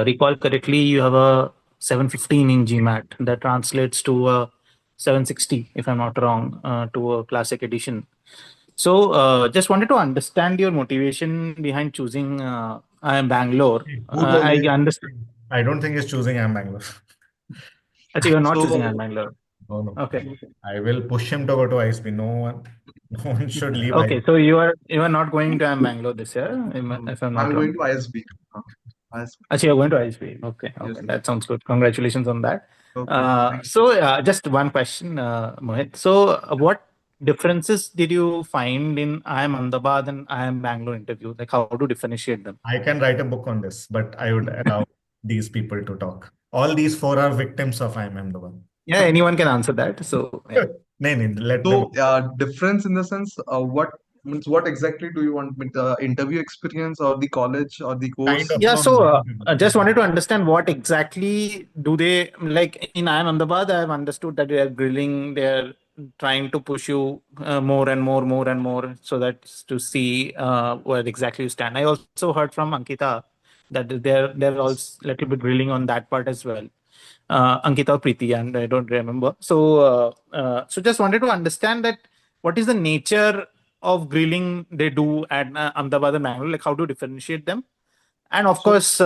recall correctly, you have a 715 in GMAT. That translates to a 760, if I'm not wrong, to a classic edition. So just wanted to understand your motivation behind choosing IIM Bangalore. Hey, who told I you? understand. I don't think he's choosing IIM Bangalore. Actually, you're not choosing IIM So Bangalore. No, no. Okay. I will push him to go to ISB. No one, no one should leave Okay, ISB. so you are not going to Bangalore this year, if I'm not I'm going wrong. to ISB. Uh, ISB. Actually, you're going to ISB. Okay, Yes. that sounds good. Congratulations on that. Okay. Thank you. Just one question, Mohit. So, what differences did you find in IIM Ahmedabad and IIM Bangalore interview? Like, how to differentiate them? I can write a book on this, but I would allow these people to talk. All these four are victims of IIM Ahmedabad. Yeah, anyone can answer that. So, yeah. No, no, let them. So, difference in the sense, what means, what exactly do you want? With the interview experience or the college or the Kind course? of, Yeah, no, no, so no. I just wanted to understand what exactly do they like in IIM Ahmedabad. I've understood that they are grilling, they're trying to push you more and more, so that's to see where exactly you stand. I also heard from Ankita that they're also a little bit grilling on that part as well. Ankita or Preeti, and I don't remember. So just wanted to understand that what is the nature of grilling they do at Ahmedabad and Bangalore? Like, how to differentiate them? And of So course,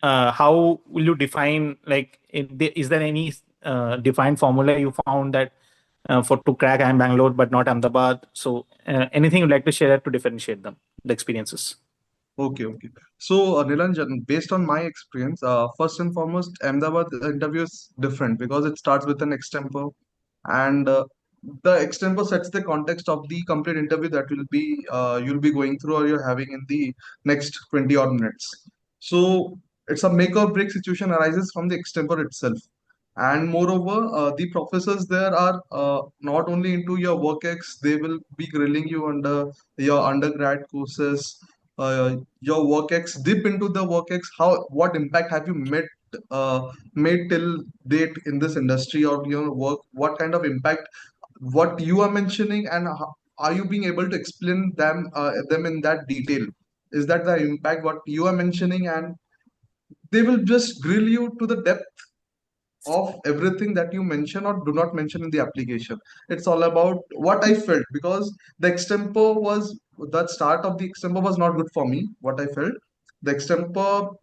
how will you define, like, is there any defined formula you found that for to crack IIM Bangalore but not Ahmedabad? So anything you'd like to share to differentiate them, the experiences? okay. So, Nilanjan, based on my experience, first and foremost, Ahmedabad interview is different because it starts with an extempo, and the extempo sets the context of the complete interview that will be you'll be going through or you're having in the next 20 odd minutes. So, it's a make or break situation arises from the extempo itself. And moreover, the professors there are not only into your work ex, they will be grilling you under your undergrad courses, your work ex, dip into the work ex, how what impact have you made till date in this industry or your work, what kind of impact what you are mentioning, and how, are you being able to explain them in that detail? Is that the impact what you are mentioning? And they will just grill you to the depth of everything that you mention or do not mention in the application. It's all about what I felt because the extempo was the start of the extempo was not good for me. What I felt, the extempo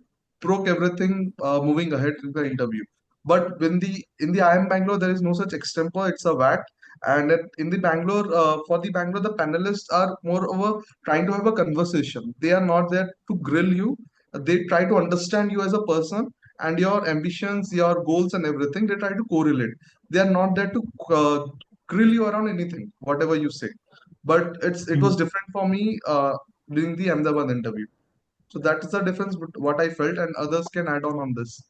broke everything moving ahead in the interview. But when the in the IIM Bangalore there is no such extempo. It's a VAT. And in the Bangalore, for the Bangalore, the panelists are moreover trying to have a conversation. They are not there to grill you. They try to understand you as a person and your ambitions, your goals, and everything. They try to correlate. They are not there to grill you around anything, whatever you say. But it was different for me during the Ahmedabad interview. So that is the difference with what I felt, and others can add on this.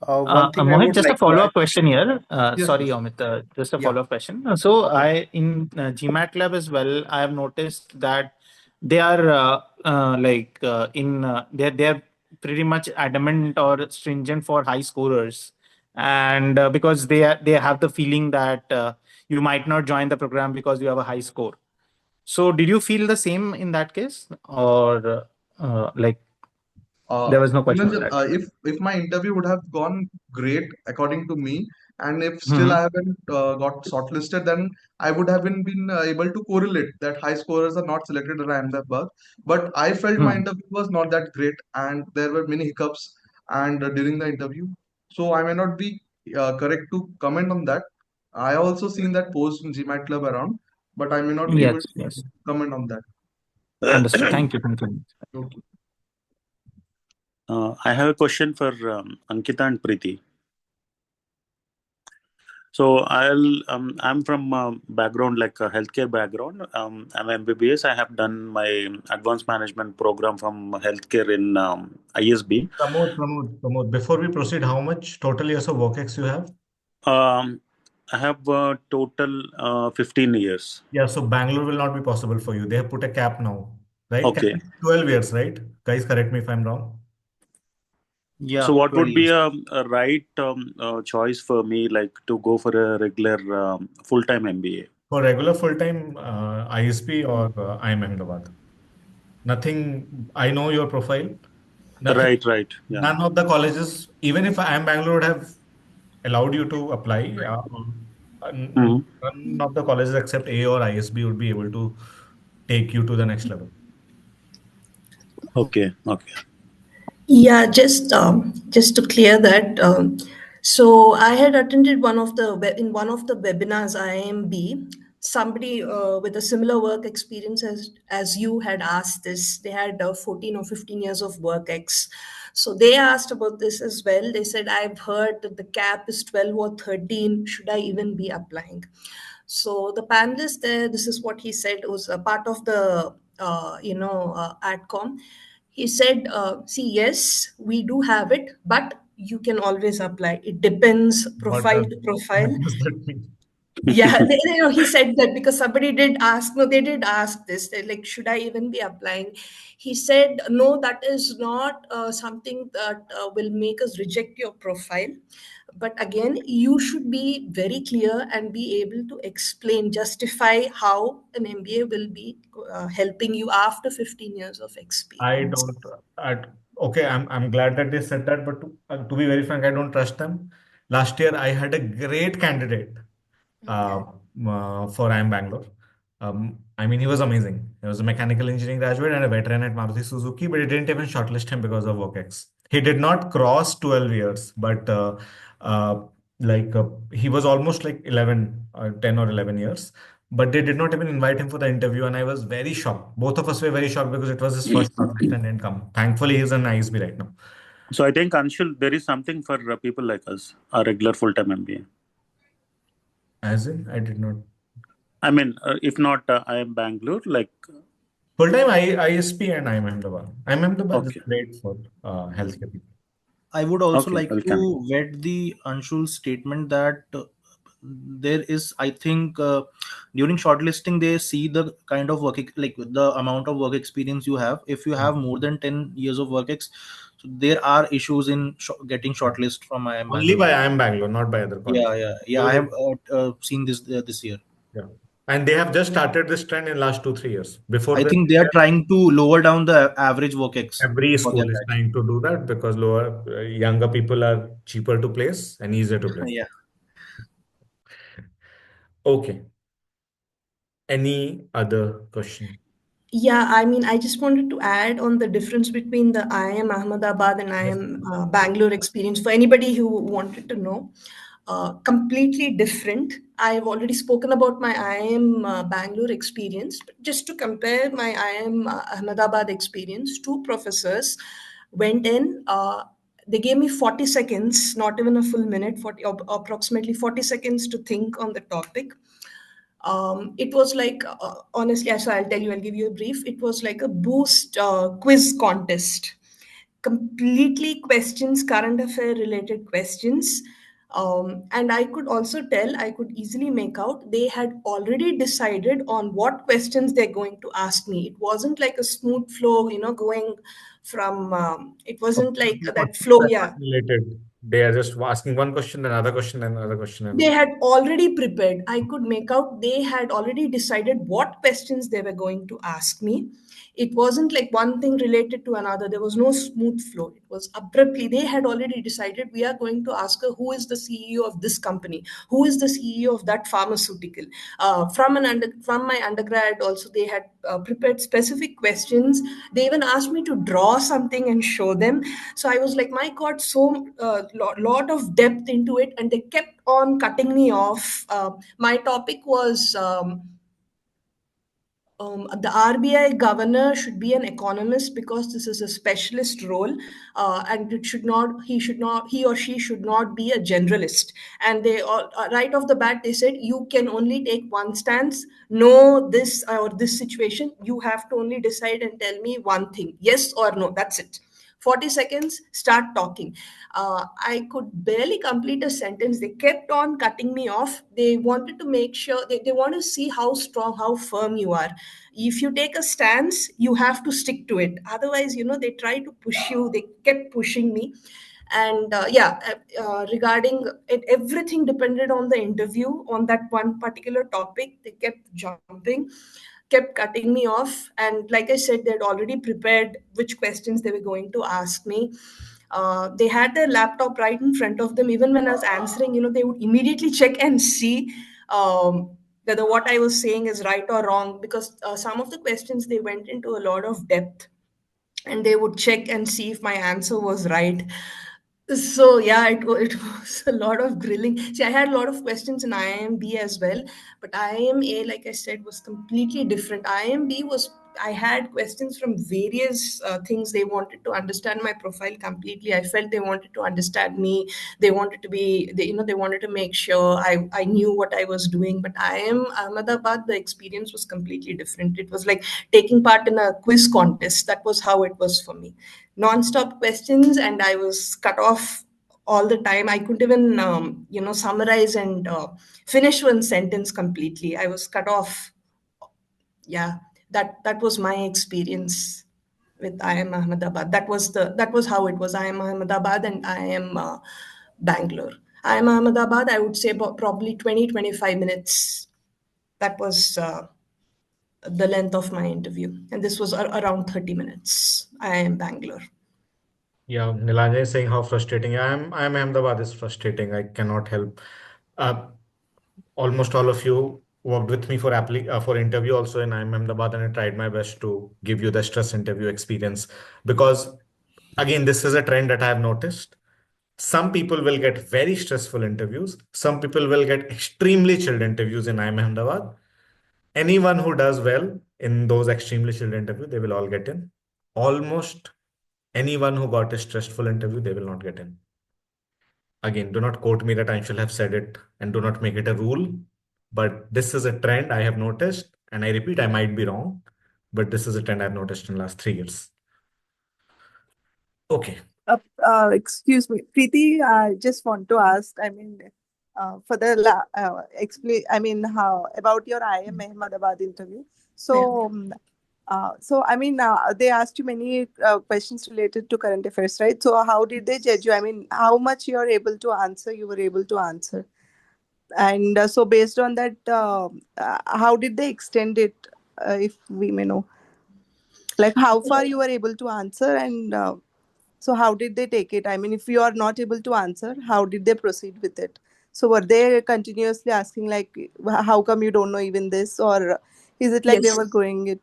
One thing I Mohit, would just a like to add. follow-up question here. Yes, Sorry, yes. Amit, just a Yeah. follow-up question. So I in GMAT lab as well, I have noticed that they are they're pretty much adamant or stringent for high scorers, and because they have the feeling that you might not join the program because you have a high score. So did you feel the same in that case, or like there was no question on Nilanjan, that? if my interview would have gone great according to me, and if still Hmm. I haven't got shortlisted, then I would have been able to correlate that high scorers are not selected at Ahmedabad. But I felt my Hmm. interview was not that great, and there were many hiccups and during the interview. So I may not be correct to comment on that. I also seen that post in GMAT Club around, but I may not be able Yes, to yes. comment on that. Understood. Thank you. Thank you. Okay. I have a question for Ankita and Preeti. So I'm from background like a healthcare background. I'm MBBS. I have done my advanced management program from healthcare in ISB. Pramod, before we proceed, how much total years of work ex you have? Um, I have total 15 years. Yeah, so Bangalore will not be possible for you. They have put a cap now, right? Cap Okay. is 12 years, right? Guys, correct me if I'm wrong. Yeah, So what 12 would be years. a right choice for me, like to go for a regular full-time MBA? For regular full-time ISP or IIM Ahmedabad. Nothing, I know your profile. Nothing, Right. Yeah. none of the colleges, even if IIM Bangalore would have allowed you to apply, Mhm. none of the colleges except A or ISB would be able to take you to the next level. Okay. Yeah, just to clear that. So I had attended in one of the webinars IIMB. Somebody with a similar work experience as you had asked this. They had 14 or 15 years of work ex. So they asked about this as well. They said, "I've heard that the cap is 12 or 13. Should I even be applying?" So the panelist there, this is what he said, was a part of the adcom. He said, "See, yes, we do have it, but you can always apply. It depends What profile does, to what profile." does that mean? Yeah, he said that because somebody did ask. No, they did ask this. They're like, should I even be applying? He said, no, that is not something that will make us reject your profile. But again, you should be very clear and be able to explain, justify how an MBA will be helping you after 15 years of I experience. don't, I, Okay, I'm glad that they said that, but to be very frank, I don't trust them. Last year, I had a great candidate uh, for IIM Bangalore. I mean, he was amazing. He was a mechanical engineering graduate and a veteran at Maruti Suzuki, but it didn't even shortlist him because of WorkX. He did not cross 12 years, but uh, he was almost like 11, 10 or 11 years. But they did not even invite him for the interview, and I was very shocked. Both of us were very shocked because it was his first shortlist and didn't come. Thankfully, he's an ISB right now. So I think, Anshul, there is something for people like us, a regular full-time MBA. As in, I did not. I mean, if not IIM Bangalore, like, Full-time ISP and IIM Ahmedabad. IIM Ahmedabad is okay, great for healthcare people. I would also okay, like well, to vet the Anshul statement that there is, I think, during shortlisting they see the kind of like the amount of work experience you have. If you have more than 10 years of so there are issues in getting shortlist from IIM Only Bangalore. by IIM Bangalore, not by other Yeah, colleges. yeah. I have seen this year. Yeah. And they have just started this trend in last 2, 3 years. Before I that, think they are trying to lower down the average every for their school is batch. trying to do that because younger people are cheaper to place and easier to place. Yeah. Okay. Any other question? Yeah, I mean, I just wanted to add on the difference between the IIM Ahmedabad and Yes. IIM Bangalore experience for anybody who wanted to know. Completely different. I've already spoken about my IIM Bangalore experience, but just to compare my IIM Ahmedabad experience, two professors went in. They gave me 40 seconds, not even a full minute, approximately 40 seconds to think on the topic. It was like, honestly, so I'll give you a brief. It was like a boost quiz contest, completely questions, current affair related questions. And I could also tell, I could easily make out they had already decided on what questions they're going to ask me. It wasn't like a smooth flow, going from, it Okay, wasn't like the that questions flow. are not Yeah. related. They are just asking one question, then another question, then another question, and They had already prepared. I could make out they had already decided what questions they were going to ask me. It wasn't like one thing related to another. There was no smooth flow. It was abruptly. They had already decided we are going to ask her who is the CEO of this company, who is the CEO of that pharmaceutical. From my undergrad, also they had prepared specific questions. They even asked me to draw something and show them. So I was like, my God, so lot of depth into it, and they kept on cutting me off. My topic was. The RBI governor should be an economist because this is a specialist role, and he or she should not be a generalist. And they all, right off the bat, they said you can only take one stance. No, this or this situation, you have to only decide and tell me one thing, yes or no. That's it. 40 seconds, start talking. I could barely complete a sentence. They kept on cutting me off. They wanted to make sure, they want to see how strong, how firm you are. If you take a stance, you have to stick to it. Otherwise, they try to push you. They kept pushing me. And regarding it, everything depended on the interview on that one particular topic. They kept jumping, kept cutting me off, and like I said, they'd already prepared which questions they were going to ask me. They had their laptop right in front of them. Even when I was answering, they would immediately check and see whether what I was saying is right or wrong, because some of the questions they went into a lot of depth, and they would check and see if my answer was right. So yeah, it was a lot of grilling. See, I had a lot of questions in IIMB as well, but IIMA, like I said, was completely different. IIMB was, I had questions from various things. They wanted to understand my profile completely. I felt they wanted to understand me. They wanted to be, they wanted to make sure I knew what I was doing. But IIM Ahmedabad, the experience was completely different. It was like taking part in a quiz contest. That was how it was for me. Non-stop questions, and I was cut off all the time. I couldn't even summarize and finish one sentence completely. I was cut off. Yeah, that was my experience with IIM Ahmedabad. That was how it was. IIM Ahmedabad and IIM Bangalore. IIM Ahmedabad, I would say about probably 20-25 minutes. That was the length of my interview, and this was around 30 minutes. IIM Bangalore. Yeah, Nilanja is saying how frustrating. I am Ahmedabad is frustrating. I cannot help. Uh, Almost all of you worked with me for interview also in IIM Ahmedabad, and I tried my best to give you the stress interview experience because again, this is a trend that I have noticed. Some people will get very stressful interviews. Some people will get extremely chilled interviews in IIM Ahmedabad. Anyone who does well in those extremely chilled interview, they will all get in. Almost anyone who got a stressful interview, they will not get in. Again, do not quote me that I shall have said it and do not make it a rule. But this is a trend I have noticed. And I repeat, I might be wrong, but this is a trend I've noticed in the last 3 years. Okay. Excuse me, Preeti, I just want to ask, for the explain, how about your IIM Ahmedabad interview. So, they asked you many questions related to current affairs, right? So, how did they judge you? I mean, how much you are able to answer, you were able to answer. And so, based on that, how did they extend it, if we may know? Like, how far you were able to answer, and so how did they take it? I mean, if you are not able to answer, how did they proceed with it? So were they continuously asking like, how come you don't know even this? Or is it like they Yes. were going it?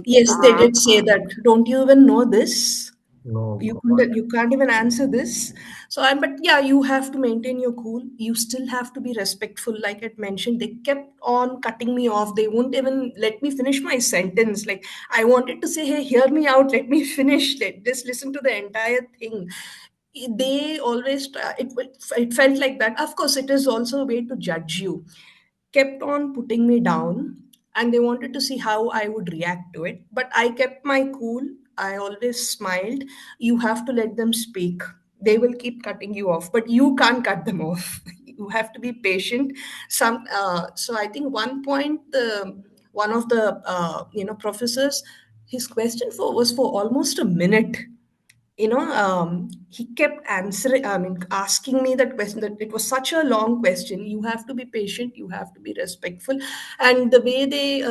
Yes, they did say that. Don't you even know this? No, You can't even answer this. So I but yeah, you have to maintain your cool. You still have to be respectful. Like I mentioned, they kept on cutting me off. They won't even let me finish my sentence. Like I wanted to say, hey, hear me out, let me finish. Let just listen to the entire thing. They always it felt like that. Of course, it is also a way to judge you. Kept on putting me down, and they wanted to see how I would react to it. But I kept my cool. I always smiled. You have to let them speak. They will keep cutting you off, but you can't cut them off. You have to be patient. So I think one point, one of the professors, his question was for almost a minute. He kept answering, asking me that question, that it was such a long question. You have to be patient, you have to be respectful. And the way they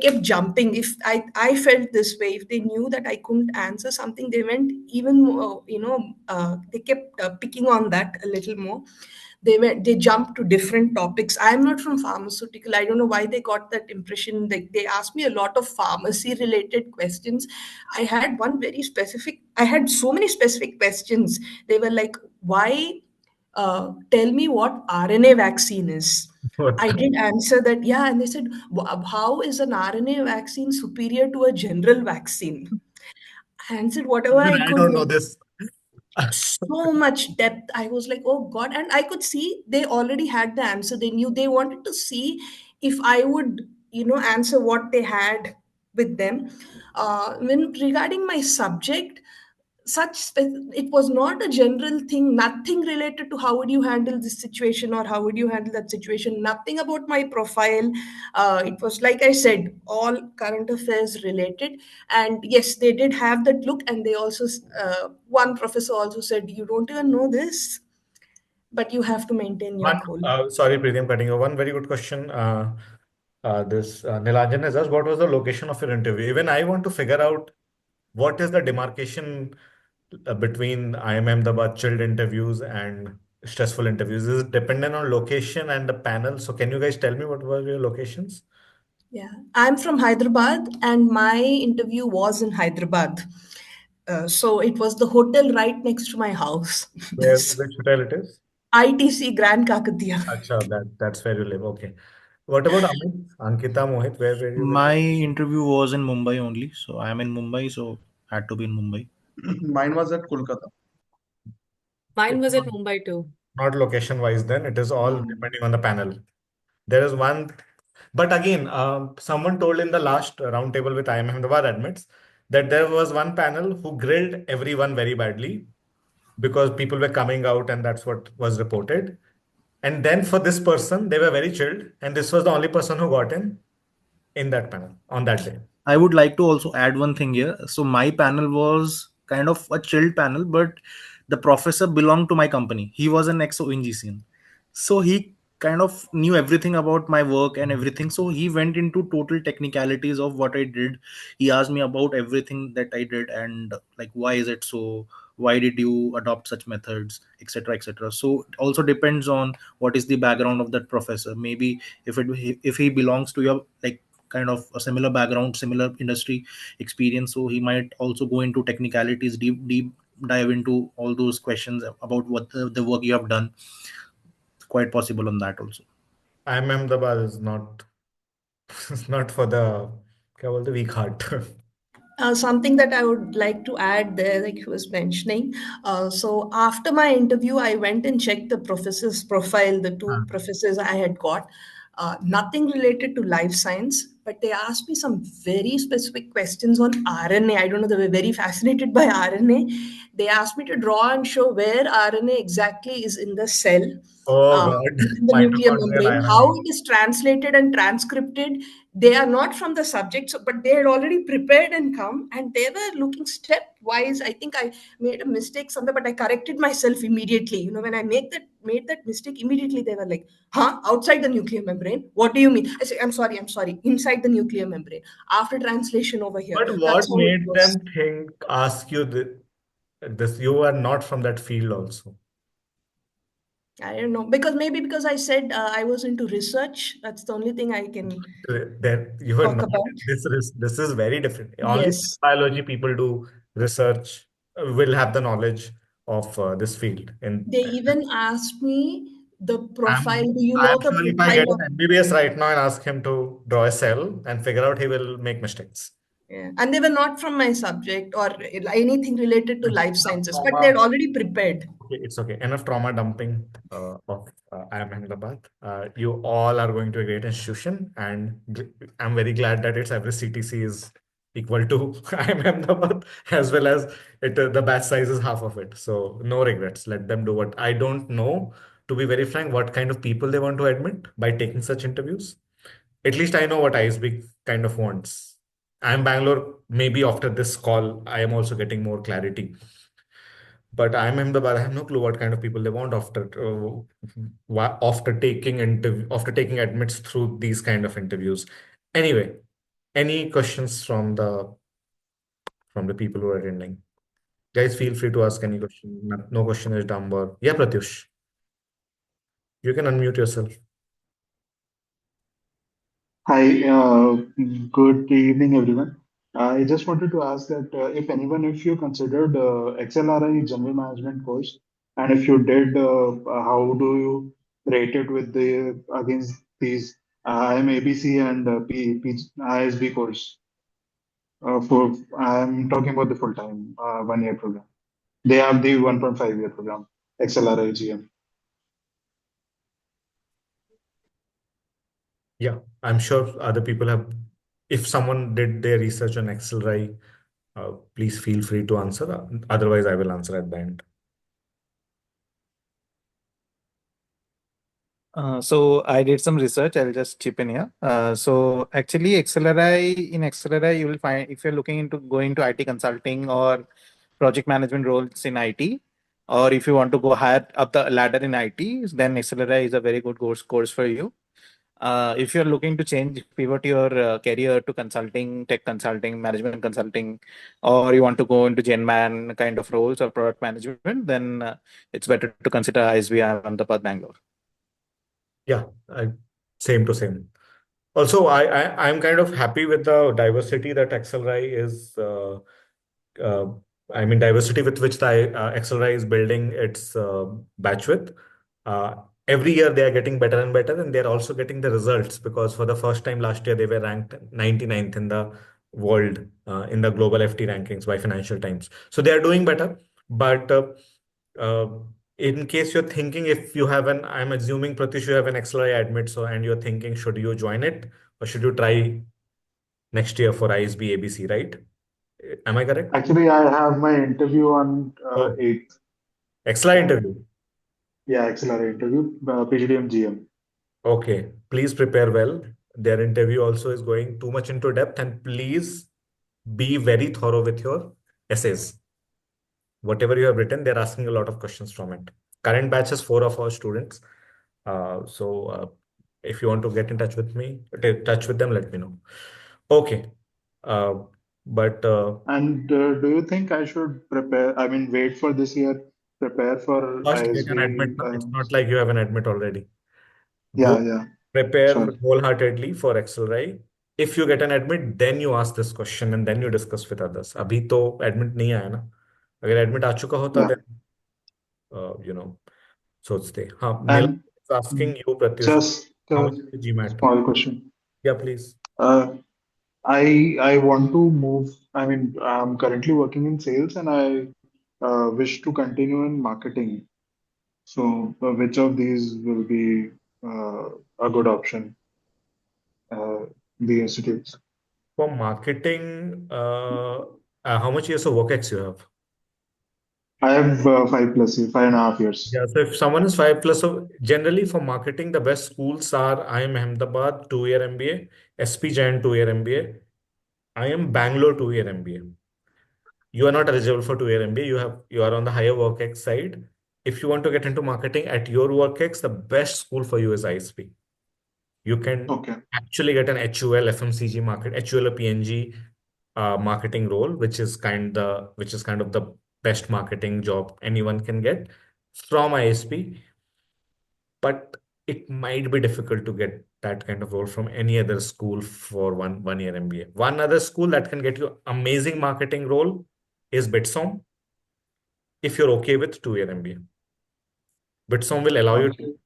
kept jumping. If I felt this way, if they knew that I couldn't answer something, they went even more, they kept picking on that a little more. They jumped to different topics. I'm not from pharmaceutical. I don't know why they got that impression. They asked me a lot of pharmacy related questions. I had so many specific questions. They were like, why, tell me what RNA vaccine is. what? I did answer that, yeah. And they said, how is an RNA vaccine superior to a general vaccine? I answered whatever Even I I could don't know with this. so much depth. I was like, oh God. And I could see they already had the answer. They knew, they wanted to see if I would, answer what they had with them. When regarding my subject, it was not a general thing, nothing related to how would you handle this situation or how would you handle that situation, nothing about my profile. It was, like I said, all current affairs related. And yes, they did have that look. And they also, one professor also said, you don't even know this, but you have to maintain your cool. Sorry, Preeti, I'm cutting you. One very good question. This Nilanjan has asked, what was the location of your interview? Even I want to figure out what is the demarcation between IIM Ahmedabad chilled interviews and stressful interviews. Is it dependent on location and the panel? So can you guys tell me what were your locations? Yeah, I'm from Hyderabad, and my interview was in Hyderabad. So it was the hotel right next to my house. Which hotel it is? ITC Grand Kakatiya. Acha, that's where you live. Okay. What about Amit, Ankita, Mohit? Where were you with My them? interview was in Mumbai only, so I am in Mumbai, so had to be in Mumbai. Mine was at Kolkata. Mine It's was at Mumbai too. not location wise then. It is all depending on the panel. There is one, but again, someone told in the last roundtable with IIM Ahmedabad Admits that there was one panel who grilled everyone very badly because people were coming out and that's what was reported. And then for this person, they were very chilled, and this was the only person who got in that panel on that day. I would like to also add one thing here. So my panel was kind of a chilled panel, but the professor belonged to my company. He was an ex-ONGCN. So he kind of knew everything about my work and everything. So he went into total technicalities of what I did. He asked me about everything that I did and like why is it so? why did you adopt such methods, etc., etc. So it also depends on what is the background of that professor. Maybe if he belongs to your like kind of a similar background, similar industry experience, so he might also go into technicalities, deep dive into all those questions about what the work you have done. Quite possible on that also. IIM Ahmedabad is not it's not for the क्या बोलते weak heart. Something that I would like to add there, like he was mentioning. So after my interview, I went and checked the professor's profile, the two हाँ. professors I had got. Nothing related to life science, but they asked me some very specific questions on RNA. I don't know, they were very fascinated by RNA. They asked me to draw and show where RNA exactly is in the cell, Oh God, within the nuclear mitochondrial membrane, how RNA. it is translated and transcripted. They are not from the subject, but they had already prepared and come, and they were looking stepwise. I think I made a mistake somewhere, but I corrected myself immediately. When I made that mistake immediately, they were like, "Huh? Outside the nuclear membrane? What do you mean?" I said, I'm sorry. Inside the nuclear membrane. After translation over here. But what That's how it made was. them ask you this? You are not from that field also. I don't know, because I said I was into research. That's the only thing I can That you are talk not. about. This is very different. Only Yes. biology people do research, will have the knowledge of this field. And They even asked me the profile. Do you I'm know the sure if I get profile an of? MBBS right now and ask him to draw a cell and figure out, he will make mistakes. Yeah. And they were not from my subject or anything related to life Enough sciences, but they trauma. had already prepared. Okay, it's okay. Enough trauma dumping of IIM Ahmedabad. You all are going to a great institution, and I'm very glad that its average CTC is equal to IIM Ahmedabad, as well as the batch size is half of it. So no regrets. Let them do what I don't know. To be very frank, what kind of people they want to admit by taking such interviews. At least I know what ISB kind of wants. I'm Bangalore. Maybe after this call, I am also getting more clarity. But I'm Ahmedabad. I have no clue what kind of people they want after taking admits through these kind of interviews. Anyway, any questions from the people who are attending? Guys, feel free to ask any question. No question is dumb. Or yeah, Pratyush, you can unmute yourself. Hi, good evening, everyone. I just wanted to ask that if you considered XLRI general management course, and if you did, how do you rate it with the against these IIM ABC and ISB course? For I'm talking about the full time 1 year program. They have the 1.5 year program, XLRI GM. Yeah, I'm sure other people have. If someone did their research on XLRI, please feel free to answer. Otherwise, I will answer at the end. So I did some research. I'll just chip in here. So actually, XLRI, you will find if you're looking into going to IT consulting or project management roles in IT, or if you want to go higher up the ladder in IT, then XLRI is a very good course for you. If you're looking to pivot your career to consulting, tech consulting, management consulting, or you want to go into Gen Man kind of roles or product management, then it's better to consider ISB Ahmedabad Bangalore. Yeah, same to same. Also, I'm kind of happy with the diversity that XLRI is. Uh, I mean, diversity with which the XLRI is building its batch with. Uh, every year they are getting better and better, and they're also getting the results because for the first time last year they were ranked 99th in the world in the global FT rankings by Financial Times. So they are doing better. But uh, in case you're thinking, if you have I'm assuming Pratish, you have an XLRI admit, so and you're thinking, should you join it or should you try next year for ISB ABC, right? Am I correct? Actually, I have my interview on Oh, 8th. XLRI interview. Yeah, XLRI interview, PGDM GM. Okay, please prepare well. Their interview also is going too much into depth, and please be very thorough with your essays. Whatever you have written, they're asking a lot of questions from it. Current batch is four of our students. So if you want to get in touch with me, touch with them, let me know. Okay. Uh, But And do you think I should prepare, I mean, wait for this year, prepare for first get an admit. ISB? It's not like you have an admit already. Go Yeah, yeah, prepare sure. wholeheartedly for XLRI. If you get an admit, then you ask this question and then you discuss with others. अभी तो admit नहीं आया ना. अगर admit आ चुका होता, Yeah. then you know, सोचते. हाँ, Nila And is asking you, Pratyush, just how a much is the GMAT? small question. Yeah, please. Uh, I want to move. I mean, I'm currently working in sales, and I wish to continue in marketing. So, which of these will be a good option? Uh, the institutes. For marketing, how much years of work ex you have? I have 5 plus years, 5.5 years. Yeah, so if someone is 5 plus, so generally for marketing, the best schools are IIM Ahmedabad 2 year MBA, SP Jain 2 year MBA, IIM Bangalore 2 year MBA. You are not eligible for 2 year MBA. You are on the higher work ex side. If you want to get into marketing at your work ex, the best school for you is ISP. You can Okay. actually get an HUL FMCG market, HUL or PNG marketing role, which is kind of the best marketing job anyone can get from ISP. But it might be difficult to get that kind of role from any other school for one year MBA. One other school that can get you amazing marketing role is BITSoM if you're okay with 2 year MBA. BITSoM will allow you Okay. to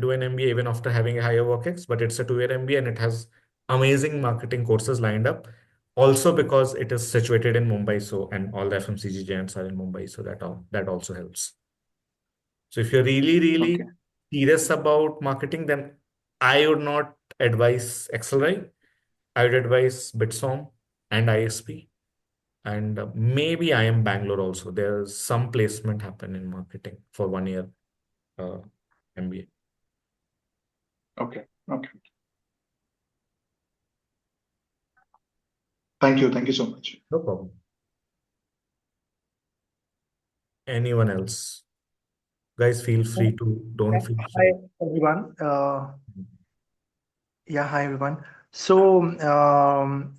do an MBA even after having a higher work ex, but it's a 2 year MBA and it has amazing marketing courses lined up. Also because it is situated in Mumbai, so and all the FMCG giants are in Mumbai, so that also helps. So if you're really, Okay. really serious about marketing, then I would not advise XLRI. I would advise BITSoM and ISP. And maybe IIM Bangalore also. There's some placement happen in marketing for 1 year MBA. Okay. Okay. Thank you. Thank you so much. No problem. Anyone else? Guys, feel free to, don't feel Hi free. everyone. Yeah, hi everyone. So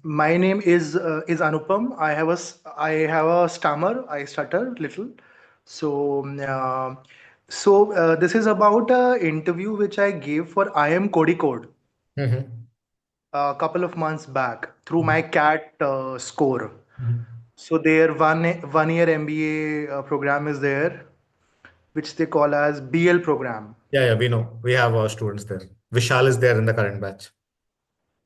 my name is Anupam. I have a stammer. I stutter little. So this is about a interview which I gave for IIM Kozhikode Mhm. a couple of months back through my CAT score. Mhm. So their one year MBA program is there, which they call as BL program. Yeah, we know. We have our students there. Vishal is there in the current batch.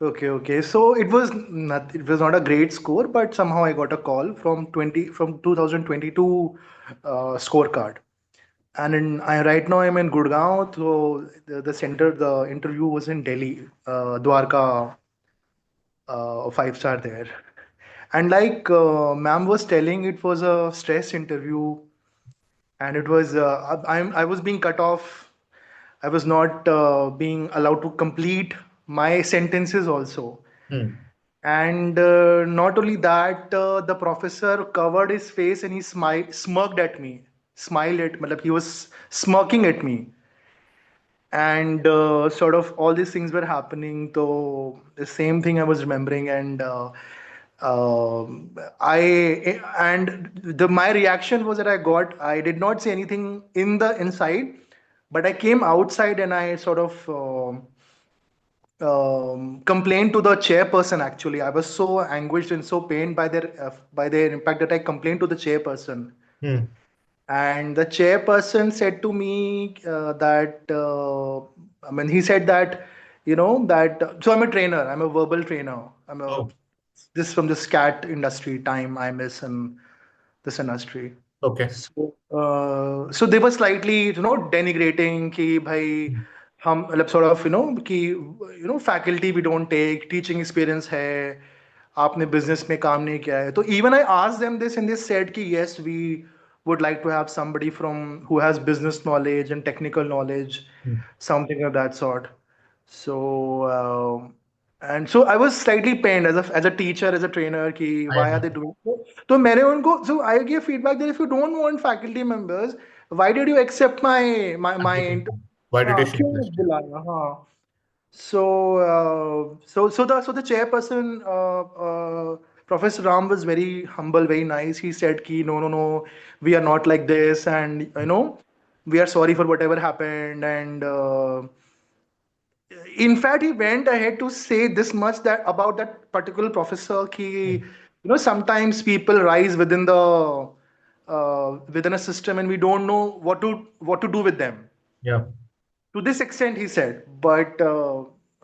Okay, okay. So it was not a great score, but somehow I got a call from 2022 scorecard. And right now I'm in Gurgaon, so the interview was in Delhi, Dwarka, 5 star there. And like ma'am was telling, it was a stress interview, and it was I was being cut off. I was not being allowed to complete my sentences also. Hmm. And not only that, the professor covered his face and he smirked at me, smiled at, matlab, he was smirking at me. And sort of all these things were happening. So the same thing I was remembering, and I and the my reaction was that I did not say anything in the inside, but I came outside and I sort of complained to the chairperson. Actually, I was so anguished and so pained by their impact that I complained to the chairperson. Hmm. And the chairperson said to me that I mean, he said that so I'm a trainer. I'm a verbal trainer. I'm a Oh, this from the scat industry time I miss in this industry. okay. So they were slightly denigrating कि भाई हम मतलब sort of कि faculty we don't take, teaching experience है, आपने business में काम नहीं किया है. तो even I asked them this and they said कि yes, we would like to have somebody from who has business knowledge and technical knowledge, Hmm. something of that sort. So and so I was slightly pained as a teacher, as a trainer कि I why are they understand. doing so. तो मैंने उनको so I gave feedback that if you don't want faculty members, why did you accept my Application. Why did हाँ you क्यों shortlist it? बुलाया हाँ. So the chairperson Professor Ram was very humble, very nice. He said, "Ki no, no, no, we are not like this, and we are sorry for whatever happened." And in fact, he went ahead to say this much that about that particular professor, ki sometimes people rise within a system, and we don't know what to do with them. Yeah. To this extent, he said. But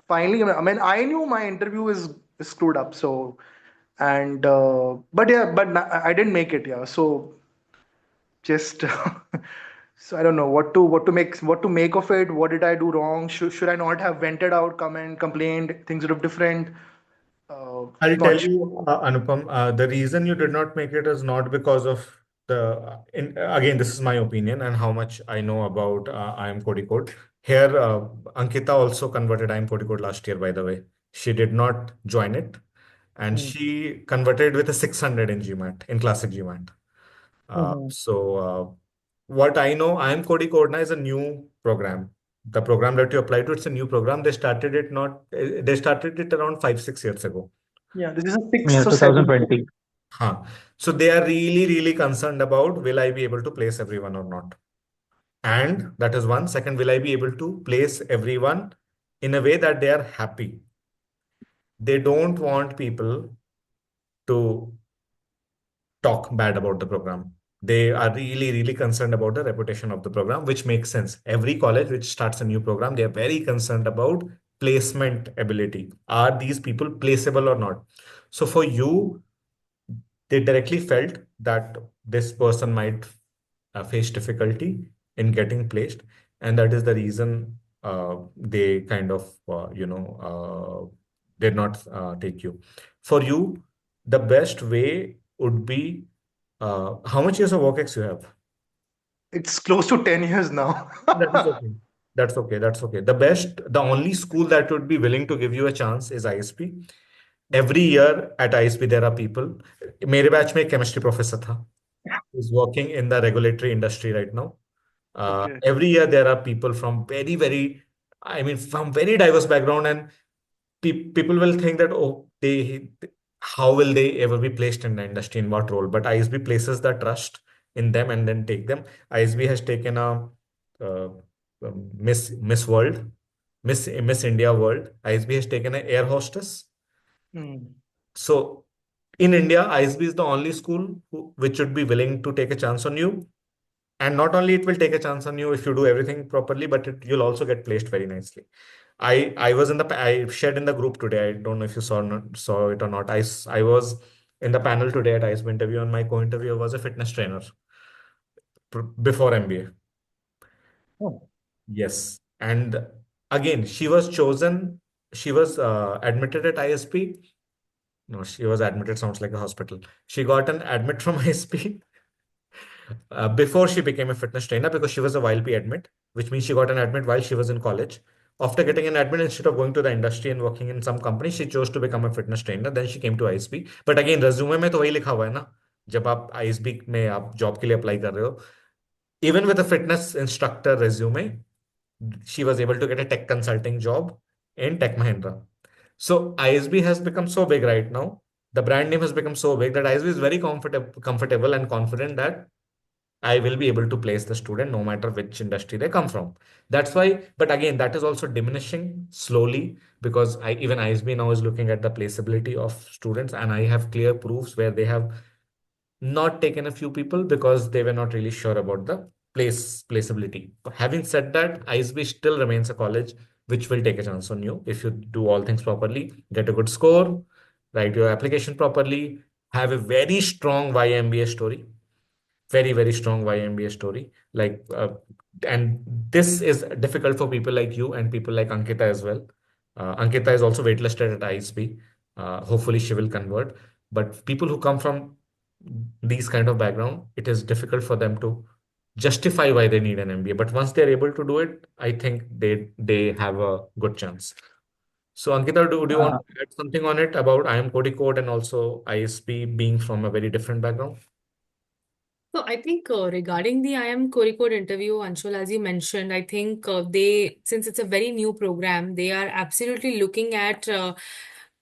finally, I mean, I knew my interview is screwed up. So, and but yeah, but I didn't make it. Yeah, so just so I don't know what to make of it. What did I do wrong? Should I not have vented out, come and complained? Things would have different. I'll tell Not sure. you, Anupam, the reason you did not make it is not because of again, this is my opinion and how much I know about IIM Kozhikode. Here, Ankita also converted IIM Kozhikode last year, by the way. She did not join it, and Hmm. she converted with a 600 in GMAT, in classic GMAT. Mhm. What I know, IIM Kozhikode is a new program. The program that you apply to, it's a new program. They started it around 5, 6 years ago. Yeah, this is a Yeah, sixth or seventh. 2020. Huh. So they are really, really concerned about will I be able to place everyone or not? And that is one. Second, will I be able to place everyone in a way that they are happy? They don't want people to talk bad about the program. They are really, really concerned about the reputation of the program, which makes sense. Every college which starts a new program, they are very concerned about placement ability. Are these people placeable or not? So for you, they directly felt that this person might face difficulty in getting placed, and that is the reason they kind of did not take you. For you, the best way would be how much years of work ex you have? It's close to 10 years now. That is okay. That's okay. That's okay. The only school that would be willing to give you a chance is ISP. Every year at ISP, there are people. मेरे batch में एक chemistry professor था. He's working in the regulatory industry right now. Okay. Every year there are people from from very diverse background, and people will think that, oh, how will they ever be placed in the industry, in what role? But ISB places the trust in them and then take them. ISB has taken a uh, Miss World, Miss India World. ISB has taken an air hostess. Hmm. So in India, ISB is the only school which would be willing to take a chance on you. And not only it will take a chance on you if you do everything properly, but you'll also get placed very nicely. I shared in the group today. I don't know if you saw it or not. I was in the panel today at ISB interview, and my co-interviewer was a fitness trainer before MBA. Oh. Yes. And again, she was chosen. She was admitted at ISP. No, she was admitted, sounds like a hospital. She got an admit from ISP before she became a fitness trainer because she was a YLP admit, which means she got an admit while she was in college. After getting an admit, instead of going to the industry and working in some company, she chose to become a fitness trainer. Then she came to ISB. But again, resume में तो वही लिखा हुआ है ना, जब आप ISB में आप जॉब के लिए अप्लाई कर रहे हो, even with a fitness instructor resume, she was able to get a tech consulting job in Tech Mahindra. So ISB has become so big right now. The brand name has become so big that ISB is very comfortable and confident that I will be able to place the student no matter which industry they come from. That's why, but again, that is also diminishing slowly because even ISB now is looking at the placeability of students, and I have clear proofs where they have not taken a few people because they were not really sure about the placeability. Having said that, ISB still remains a college which will take a chance on you if you do all things properly, get a good score, write your application properly, have a very strong YMBA story, very, very strong YMBA story. And this is difficult for people like you and people like Ankita as well. Ankita is also waitlisted at ISB. Hopefully, she will convert. But people who come from these kind of background, it is difficult for them to justify why they need an MBA. But once they're able to do it, I think they have a good chance. So, Ankita, do you want Uh, to add something on it about IIM Code and also ISB being from a very different background? So I think regarding the IIM Kozhikode interview, Anshul, as you mentioned, I think since it's a very new program, they are absolutely looking at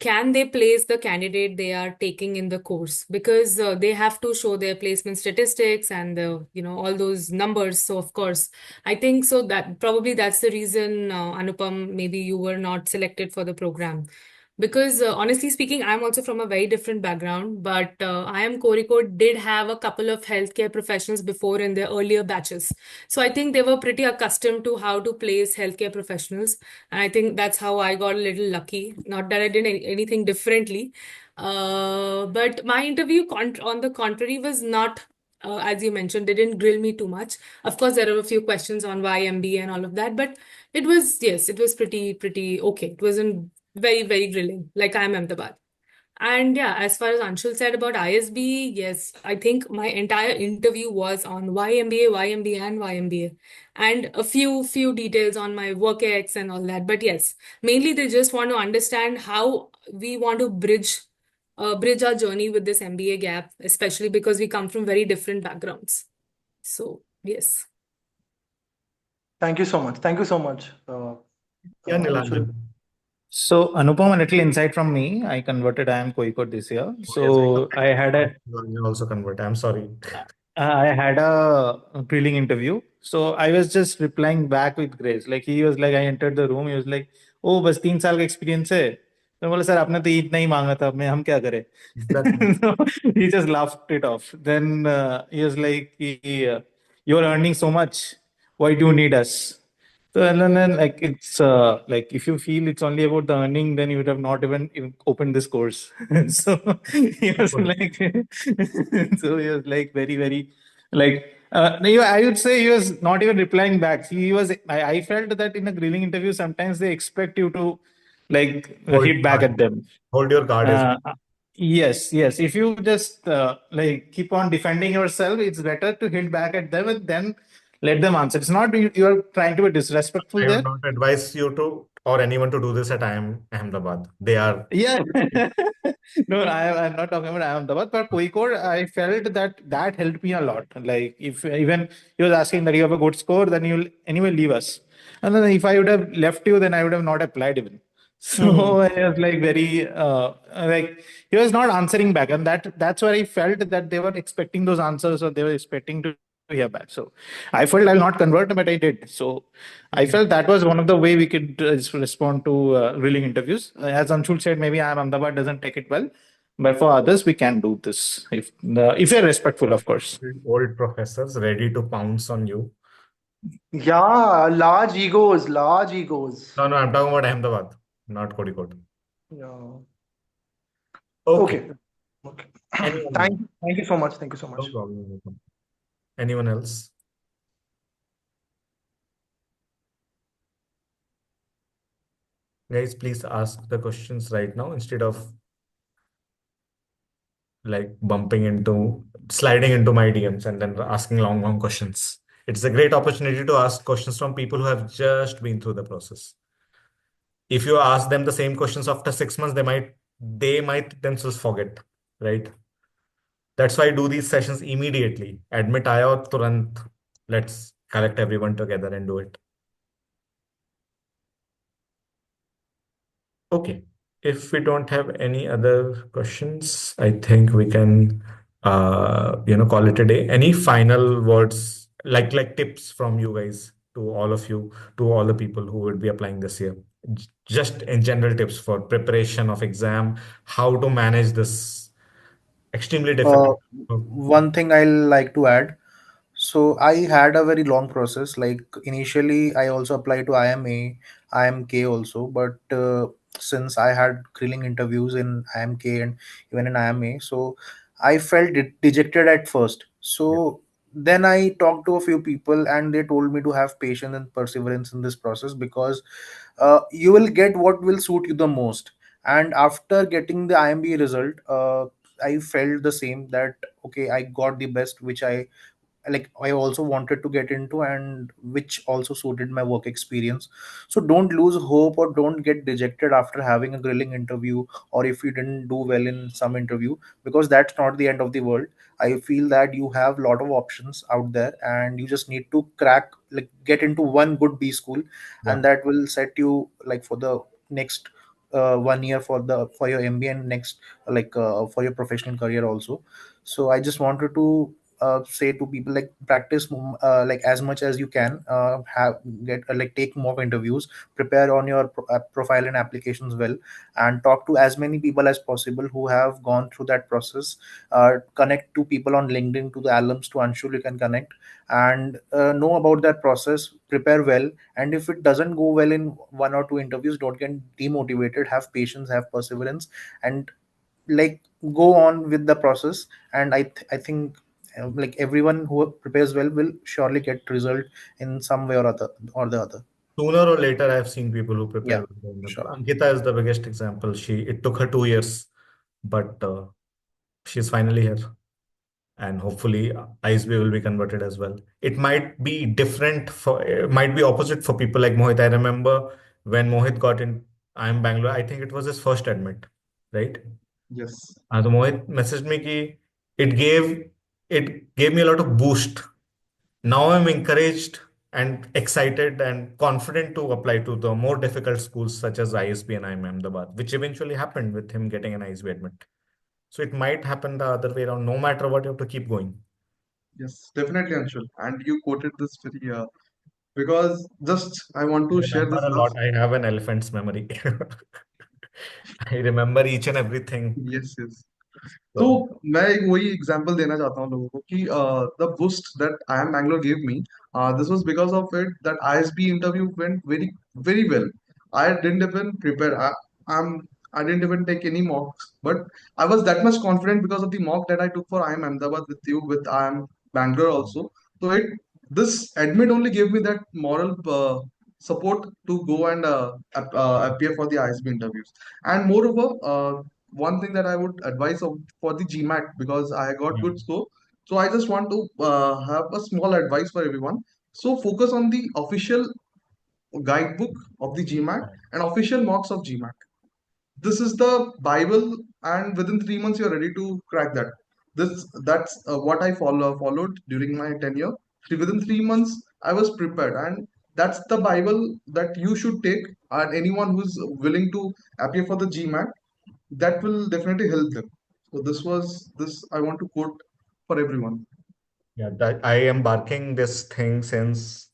can they place the candidate they are taking in the course? Because they have to show their placement statistics and the, all those numbers. So of course, I think so that probably that's the reason, Anupam, maybe you were not selected for the program. Because honestly speaking, I'm also from a very different background, but IIM Kozhikode did have a couple of healthcare professionals before in their earlier batches. So I think they were pretty accustomed to how to place healthcare professionals. And I think that's how I got a little lucky. Not that I did anything differently. But my interview, on the contrary, was not, as you mentioned, they didn't grill me too much. Of course, there are a few questions on why MBA and all of that, but it was, yes, it was pretty okay. It wasn't very, very grilling, like IIM Ahmedabad. And yeah, as far as Anshul said about ISB, yes, I think my entire interview was on why MBA, why MBA, and why MBA, and a few details on my work ex and all that. But yes, mainly they just want to understand how we want to bridge our journey with this MBA gap, especially because we come from very different backgrounds. So yes. Thank you so much. Thank you so much. Yeah, Anshul. Nilanjan. So, Anupam, a little insight from me. I converted IIM Kozhikode this year. Yes, So, I had a Nilanjan also convert. I'm sorry. I had a grilling interview. So I was just replying back with grace. Like he was like, I entered the room. He was like, "Oh, बस 3 साल का experience है." तो बोला sir आपने तो इतना ही मांगा था मैं हम क्या करें? Exactly. So he just laughed it off. Then he was like, "You're earning so much. Why do you need us?" So and then like it's like if you feel it's only about the earning, then you would have not even opened this course. So he was Good. like, so he was like very like I would say he was not even replying back. He was. I felt that in a grilling interview, sometimes they expect you to like Hold hit your back guard. at them. Hold your guard as Uh, yes. If you just like keep on defending yourself, it's better to hit back at them and then let them answer. It's not you're trying to be disrespectful I would there. not advise you to or anyone to do this at IIM Ahmedabad. They are Yeah. No, I'm not talking about Ahmedabad, but Kozhikode, I felt that helped me a lot. Like if even he was asking that you have a good score, then you'll anyway leave us. And then if I would have left you, then I would have not applied even. Hmm. So I was like very like he was not answering back, and that's where I felt that they were expecting those answers or they were expecting to hear back. So I felt I'll not convert, but I did. So I Okay. felt that was one of the way we could respond to grilling interviews. As Anshul said, maybe IIM Ahmedabad doesn't take it well, but for others we can do this if you're respectful, of course. Old professors ready to pounce on you. Yeah, large egos, large egos. No, I'm talking about Ahmedabad, not Kozhikode. Yeah. Okay. Okay. Okay. Anyone else? Thank you so much. Thank you so No much. problem. Anyone else? Guys, please ask the questions right now instead of like sliding into my DMs and then asking long questions. It's a great opportunity to ask questions from people who have just been through the process. If you ask them the same questions after 6 months, they might themselves forget, right? That's why I do these sessions immediately. Admit aaya turant. Let's collect everyone together and do it. Okay. If we don't have any other questions, I think we can, call it a day. Any final words, like tips from you guys to all of you, to all the people who would be applying this year? Just in general tips for preparation of exam, how to manage this extremely Uh, difficult. One thing I'll like to add. So I had a very long process. Like initially, I also applied to IMA, IMK also, but since I had grilling interviews in IMK and even in IMA, so I felt dejected at first. Yeah, So then I talked to a few people, and they told me to have patience and perseverance in this process, because you will get what will suit you the most. And after getting the IMB result, I felt the same, that okay, I got the best which I also wanted to get into, and which also suited my work experience. So don't lose hope or don't get dejected after having a grilling interview, or if you didn't do well in some interview, because that's not the end of the world. I feel that you have a lot of options out there, and you just need to crack, like get into one good B school, yeah, and that will set you like for the next 1 year for your MBA and next for your professional career also. So I just wanted to say to people, like, practice like as much as you can, have get like take mock interviews, prepare on your profile and applications well, and talk to as many people as possible who have gone through that process. Connect to people on LinkedIn, to the alums, to Anshul, you can connect, and know about that process, prepare well. And if it doesn't go well in one or two interviews, don't get demotivated, have patience, have perseverance, and like go on with the process. And I think like everyone who prepares well will surely get result in some way or the other. Sooner or later, I've seen people who prepare Yeah, with them. sure. Ankita is the biggest example. It took her 2 years, but she's finally here. And hopefully ISB will be converted as well. It might be different it might be opposite for people like Mohit. I remember when Mohit got in IIM Bangalore, I think it was his first admit, right? Yes. So Mohit messaged me ki it gave me a lot of boost. Now I'm encouraged and excited and confident to apply to the more difficult schools such as ISB and IIM Ahmedabad, which eventually happened with him getting an ISB admit. So it might happen the other way around. No matter what, you have to keep going. Yes, definitely, Anshul. And you quoted this very because just I want I to share remember this a lot. last. I have an elephant's memory. I remember each and everything. Yes, yes. तो So, मैं एक वही example देना चाहता हूँ लोगों को कि the boost that I am Bangalore give me this was because of it that ISB interview went very very well. I didn't even prepare. I'm I didn't even take any mocks, but I was that much confident because of the mock that I took for IIM Ahmedabad with you, with IIM Bangalore also. So this admit only gave me that moral support to go and appear for the ISB interviews. And moreover, one thing that I would advise for the GMAT, because I got yeah, good score. So I just want to have a small advice for everyone. So focus on the official guidebook of the GMAT and official mocks of GMAT. This is the Bible, and within 3 months you're ready to crack that. That's what I followed during my tenure. Within 3 months, I was prepared, and that's the Bible that you should take. And anyone who's willing to appear for the GMAT, that will definitely help them. So this I want to quote for everyone. yeah. I am barking this thing since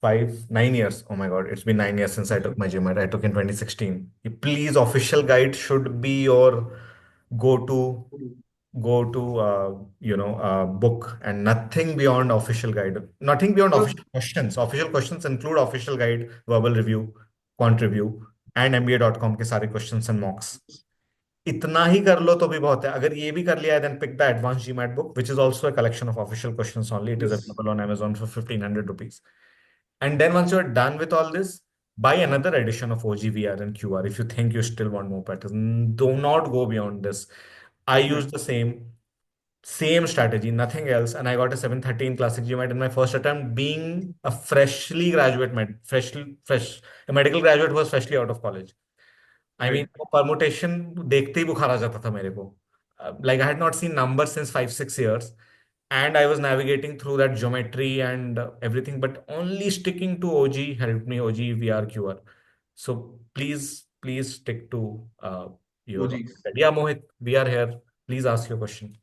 9 years. Oh my God, it's been 9 years since I took my GMAT. I took in 2016. Please, official guide should be your go-to book, and nothing beyond official guide. Nothing beyond Because official questions. Official questions include official guide, verbal review, quant review, and MBA.com के सारे questions and mocks. इतना ही कर लो तो भी बहुत है. अगर ये भी कर लिया है, then pick the advanced GMAT book, which is also a collection of official questions only. It is yes, available on Amazon for 1,500 rupees. And then once you're done with all this, buy another edition of OGVR and QR if you think you still want more practice. Do not go beyond this. I definitely. used the same strategy, nothing else, and I got a 713 classic GMAT in my first attempt, being a a medical graduate who was freshly out of college. I Right. mean, वो permutation देखते ही बुखार आ जाता था मेरे को. Like I had not seen numbers since 5-6 years, and I was navigating through that geometry and everything, but only sticking to OG helped me. OG, VR, QR. So please stick to your. OGs. Yeah, Mohit, we are here. Please ask your question.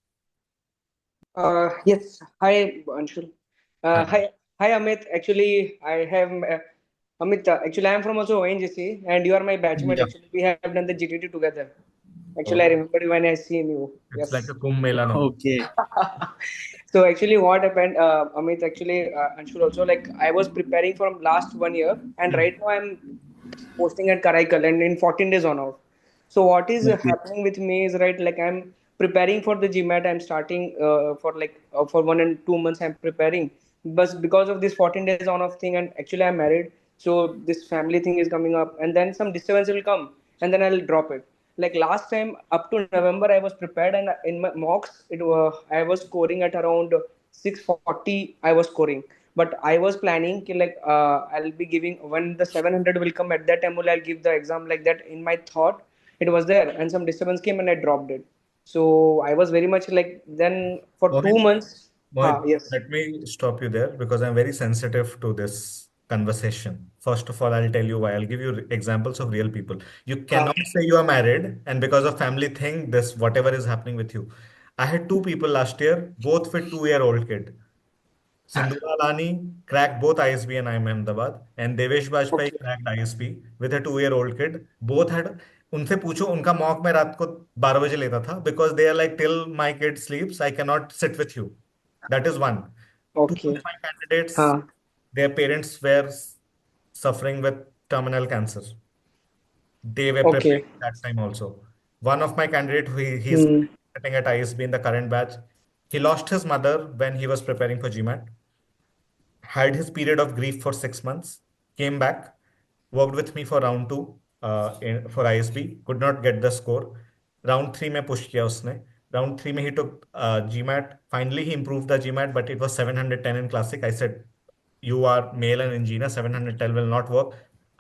Yes. Hi, Anshul. Hi. Hi, Amit. Actually, I have Amit. Actually, I am from also ONGC, and you are my batchmate. Yeah. Actually, we have done the GTT together. Actually, I Oh, remember when I seen you. it's like a Yes. Kumbh Mela now. Okay. So actually, what happened, Amit? Actually, Anshul also, like, I was preparing from last 1 year, and right now I'm posting at Karaikal and in 14 days on off. So what is Okay. happening with me is, right, like, I'm preparing for the GMAT. I'm starting for 1 and 2 months I'm preparing, but because of this 14 days on off thing, and actually I'm married, so this family thing is coming up, and then some disturbance will come, and then I'll drop it. Like last time up to November I was prepared, and in my mocks I was scoring at around 640. I was scoring, but I was planning ki, like, I'll be giving when the 700 will come, at that time only I'll give the exam, like that. In my thought it was there, and some disturbance came and I dropped it. So I was very much like, then for two Mohit, months Mohit, yes. let me stop you there because I'm very sensitive to this conversation. First of all, I'll tell you why. I'll give you examples of real people. You हाँ. cannot say you are married and because of family thing, this whatever is happening with you. I had two people last year, both with 2-year-old kid. Sindhura Lani cracked both ISB and IIM Ahmedabad, and Devesh Bajpai Okay. cracked ISB with a 2-year-old kid. Both had उनसे पूछो उनका mock मैं रात को 12 बजे लेता था because they are like till my kid sleeps I cannot sit with you. That is one. Two of Okay. my candidates, हाँ. their parents were suffering with terminal cancer. They were preparing Okay. that time also. One of my candidate, he's Hmm. sitting at ISB in the current batch. He lost his mother when he was preparing for GMAT, had his period of grief for 6 months, came back, worked with me for round two for ISB, could not get the score. Round three में push किया उसने. Round three में he took GMAT. Finally he improved the GMAT, but it was 710 in classic. I said, you are male and engineer, 710 will not work.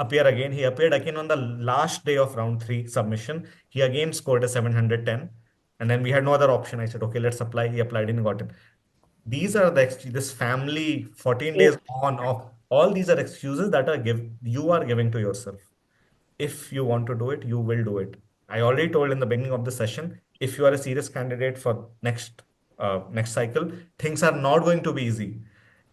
Appear again. He appeared again on the last day of round three submission. He again scored a 710. And then we had no other option. I said, okay, let's apply. He applied and got it. These are this family 14 days Oh, on off. All these are excuses that you are giving to yourself. If you want to do it, you will do it. I already told in the beginning of the session, if you are a serious candidate for next cycle, things are not going to be easy.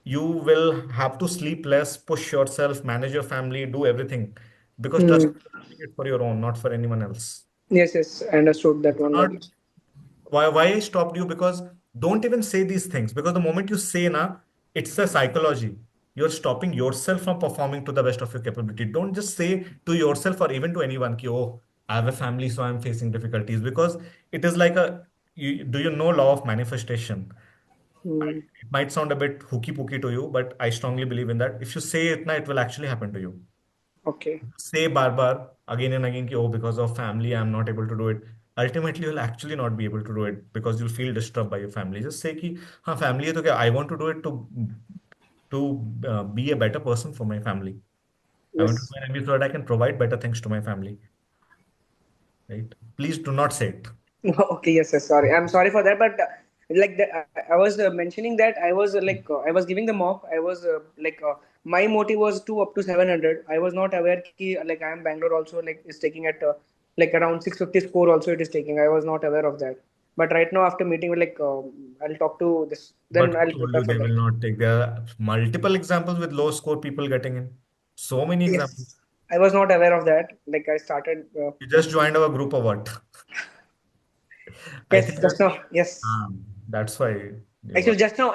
You will have to sleep less, push yourself, manage your family, do everything. Because trust hmm. me, you're doing it for your own, not for anyone else. Yes, yes, I understood that It's one not very. why I stopped you because don't even say these things because the moment you say na, it's a psychology. You're stopping yourself from performing to the best of your capability. Don't just say to yourself or even to anyone ki, oh, I have a family, so I'm facing difficulties because it is like do you know law of manifestation? Hmm. It might sound a bit hooky pooky to you, but I strongly believe in that. If you say it na, it will actually happen to you. Okay. Say bar bar again and again कि, oh, because of family I'm not able to do it. Ultimately you'll actually not be able to do it because you'll feel disturbed by your family. Just say कि हाँ family है तो क्या I want to do it to be a better person for my family. I want to do Yes. an MBA so that I can provide better things to my family. Right? Please do not say it. Okay, yes, yes. Sorry, I'm sorry for that. But like I was mentioning that I was I was giving the mock. I was my motive was to up to 700. I was not aware ki like I am Bangalore also like is taking at like around 650 score also it is taking. I was not aware of that. But right now after meeting with I'll talk to this. But Then who I'll told prepare you for they that. will not take? There are multiple examples with low score people getting in. So many examples. Yes, I was not aware of that. Like I started. You just joined our group or what? I Yes, think just now. Yes. that's why you Actually, got. just now,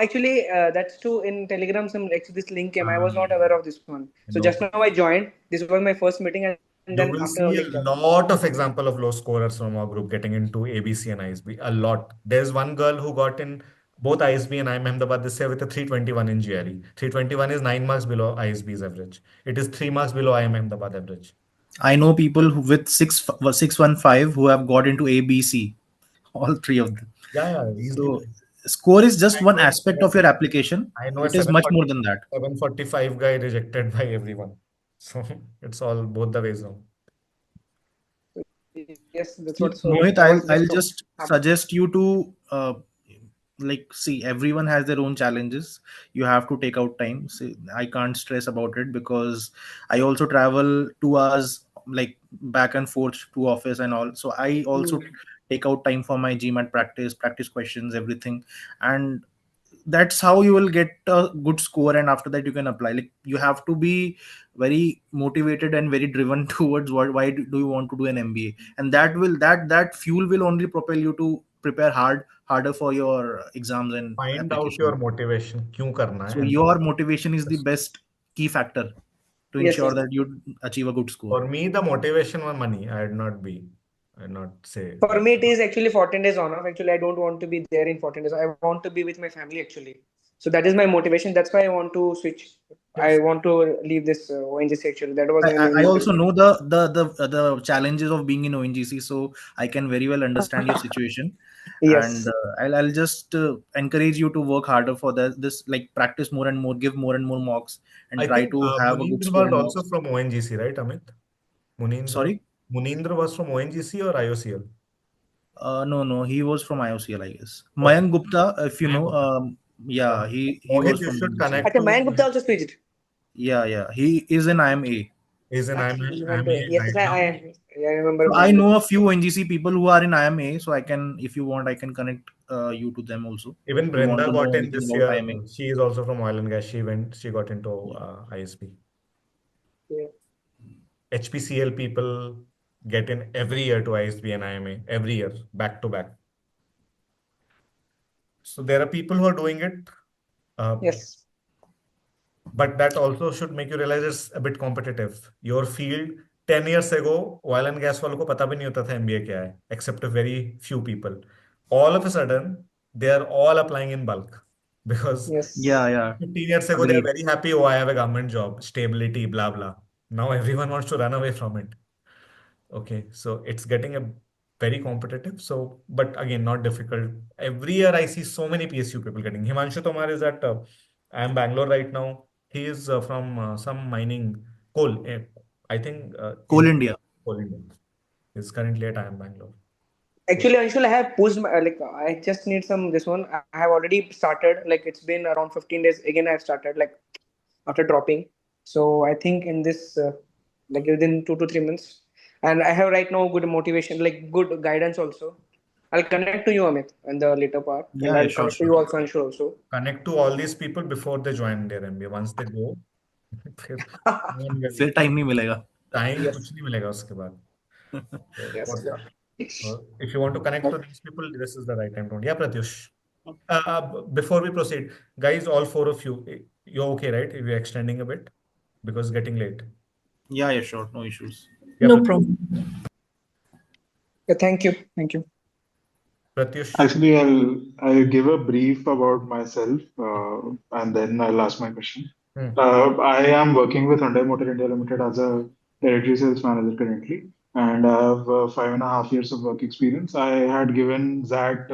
that's true. In Telegram, actually this link came. I was not aware of this one. So No just now problem. I joined. This was my first meeting, and then You after will see a lot of example of low scorers from our group getting into ABC and ISB. A lot. There's one girl who got in both ISB and IIM Ahmedabad this year with a 321 in GRE. 321 is 9 marks below ISB's average. It is 3 marks below IIM Ahmedabad average. I know people with 615 who have got into ABC, all three of them. Yeah, yeah, easily. So score is just I one know a aspect of your application. I know a It is much more 740, than that. 745 guy rejected by everyone. So it's all both the ways now. yes, that's what. See, So Mohit, I was I'll just just suggest you to see, everyone has their own challenges. You have to take out time. See, I can't stress about it because I also travel 2 hours like back and forth to office and all. So I also hmm, take out time for my GMAT practice questions, everything, and that's how you will get a good score. And after that you can apply. Like, you have to be very motivated and very driven towards why do you want to do an MBA, and that fuel will only propel you to prepare harder for your exams and Find out your application. motivation. क्यों करना So है and your motivation is the best key factor to yes, ensure yes. that you achieve a good score. for me the motivation was money. I'd not say For that. me, it is actually 14 days on off. Actually, I don't want to be there in 14 days. I want to be with my family actually. So that is my motivation. That's why I want to switch. I Yes. want to leave this ONGC actually. That was I, my I main I also motivation. know the challenges of being in ONGC, so I can very well understand your situation, and Yes. I'll just encourage you to work harder for this, like practice more and more, give more and more mocks, and I try think to have a good Munindra score was in also mocks. from ONGC, right, Amit? Munindra. Sorry, Munindra was from ONGC or IOCL? no, he was from IOCL, I guess. Okay. Mayank Gupta, if you Mayank know, Gupta. yeah, he Mohit, was you from should ONGC. connect Okay, to Mayank Gupta also switched. Yeah. He is in IIM. Is in He went IIMA to, yes, right yes, now. I remember So I going. know a few NGC people who are in IIM, so I can, if you want, I can connect you to them also. Even If you want Brenda to know got in anything this about year. IIM. She is also from oil and gas. She got into ISP. Yeah. HPCL people get in every year to ISB and IMA every year, back to back. So there are people who are doing it, uh, Yes. but that also should make you realize it's a bit competitive. Your field 10 years ago, oil and gas वालों को पता भी नहीं होता था MBA क्या है, except a very few people. All of a sudden, they are all applying in bulk because Yes. Yeah. 15 years ago they are Agreed. very happy. Oh, I have a government job, stability, blah blah. Now everyone wants to run away from it. Okay, so it's getting a very competitive. So, but again, not difficult. Every year I see so many PSU people getting. Himanshu Tomar is at IIM Bangalore right now. He is from some mining coal. I think Coal in India. Coal India. He's currently at IIM Bangalore. So, Actually, Anshul, I have pushed my, like I just need some this one. I have already started. Like it's been around 15 days. Again, I have started like after dropping. So I think in this like within 2 to 3 months, and I have right now good motivation, like good guidance also. I'll connect to you, Amit, in the later part, and Yeah, I'll sure, connect to sure. you also, Anshul also. connect to all these people before they join their MBA. Once they go, फिर फिर time नहीं मिलेगा. Time Yes. कुछ नहीं मिलेगा उसके बाद. So Yes. for if you want to connect to these people, this is the right time to. Yeah, Pratyush. Before we proceed, guys, all four of you, you're okay, right? If you're extending a bit because it's getting late. Yeah, sure. No issues. Yeah, No problem. Yeah, thank you. Thank you. Pratyush. Actually, I'll give a brief about myself, and then I'll ask my question. Hmm. I am working with Hyundai Motor India Limited as a territory sales manager currently, and I have 5.5 years of work experience. I had given that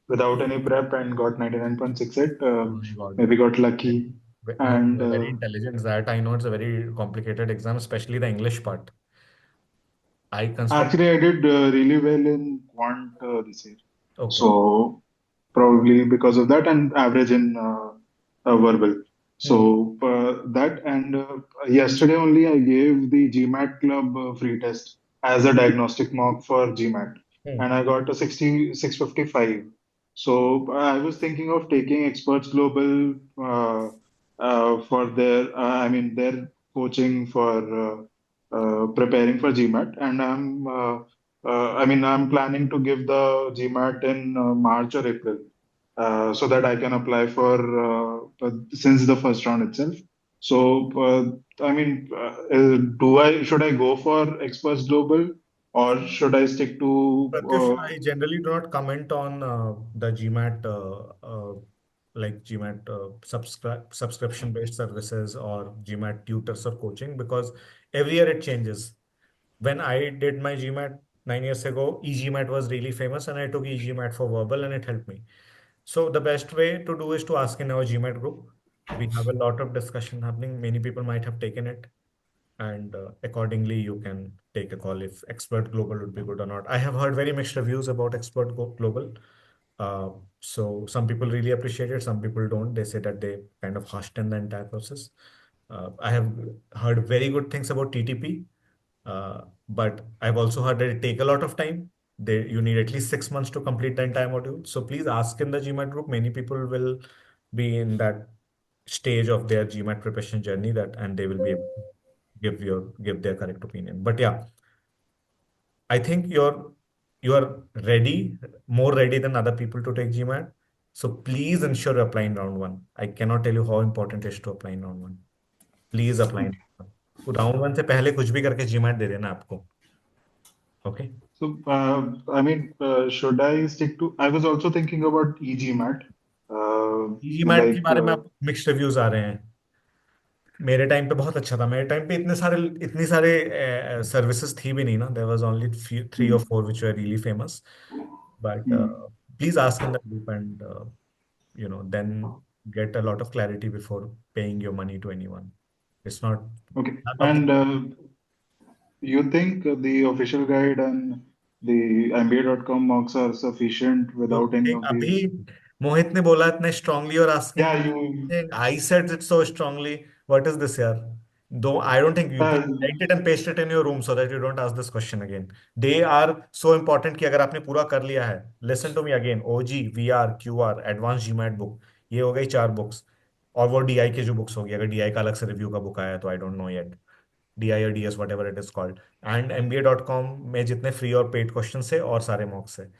without any prep and got 99.68. Oh my God. Maybe got lucky, No, and you're very intelligent. That I know it's a very complicated exam, especially the English part. I consider. actually I did really well in quant this year. Okay. So probably because of that and average in verbal. Hmm. So that and yesterday only I gave the GMAT Club free test as a diagnostic mock for GMAT, Hmm. and I got a 655. So I was thinking of taking Experts Global for their I mean their coaching for preparing for GMAT, and I'm planning to give the GMAT in March or April, so that I can apply for since the first round itself. So, should I go for Experts Global or should I stick to? Pratyush, I generally do not comment on the GMAT, like GMAT subscription-based services or GMAT tutors or coaching because every year it changes. When I did my GMAT 9 years ago, eGMAT was really famous and I took eGMAT for verbal and it helped me. So the best way to do is to ask in our GMAT group. We have a lot of discussion happening. Many people might have taken it and accordingly you can take a call if Expert Global would be good or not. I have heard very mixed reviews about Global. uh, so some people really appreciate it, some people don't. They say that they kind of hushed in the entire process. I have heard very good things about TTP, but I've also heard that it take a lot of time. You need at least 6 months to complete the entire module. So please ask in the GMAT group. Many people will be in that stage of their GMAT preparation journey that, and they will be able to give their correct opinion. But yeah, I think you are ready, more ready than other people to take GMAT. So please ensure you apply in round one. I cannot tell you how important it is to apply in round one. Please apply in round one. तो round one से पहले कुछ भी करके GMAT दे देना आपको. Okay. So, should I stick to? I was also thinking about EGMAT. GMAT के बारे में आप मिक्स्ड रिव्यूज आ रहे हैं. मेरे टाइम पे बहुत अच्छा था. मेरे टाइम पे इतनी सारे सर्विसेज थी भी नहीं ना. There was only 3 or 4 which were really famous. But please ask in the group and then get a lot of clarity before paying your money to anyone. It's not Okay. none of And the. you think the official guide and the MBA.com mocks are sufficient You without any think of अभी these? मोहित ने बोला इतने strongly और asking Yeah, you. I said it so strongly. What is this here? Though I don't think you Uh, please write it and paste it in your room so that you don't ask this question again. They are so important कि अगर आपने पूरा कर लिया है, listen to me again. OG, VR, QR, Advanced GMAT book, ये हो गई 4 बुक्स. और वो DI की जो बुक्स होगी, अगर DI का अलग से रिव्यू का बुक आया तो I don't know yet. DI or DS, whatever it is called. And MBA.com में जितने free और paid questions है और सारे mocks है.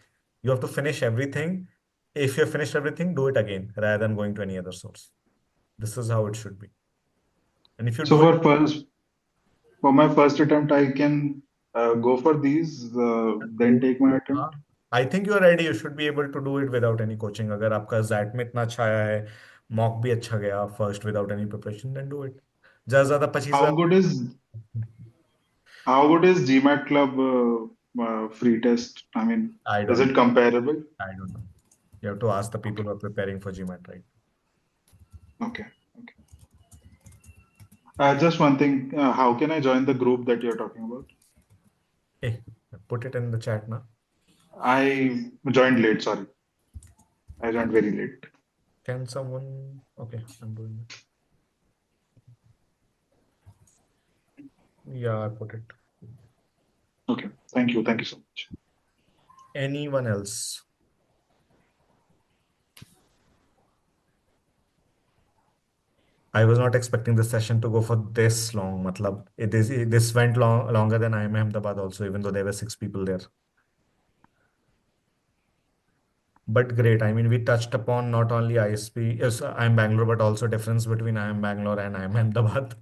You have to finish everything. If you have finished everything, do it again rather than going to any other source. This is how it should be. And if you so do it, for my first attempt, I can go for these, then take my attempt. I think you are ready. You should be able to do it without any coaching. अगर आपका ZAT में इतना अच्छा आया है, mock भी अच्छा गया first without any preparation, then do it. ज़्यादा 25,000. How good is GMAT Club free test? I mean, I is don't it comparable? I don't know. You have to ask the people who are preparing for GMAT, right? Okay. Just one thing. How can I join the group that you're talking about? Hey, put it in the chat now. I joined late. Sorry, I joined very late. Can someone? Okay, I'm doing it. Yeah, I put it. Okay. Thank you. Thank you so much. Anyone else? I was not expecting the session to go for this long. Matlab, this went longer than IIM Ahmedabad also, even though there were 6 people there. But great. I mean, we touched upon not only ISP, yes, IIM Bangalore, but also difference between IIM Bangalore and IIM Ahmedabad.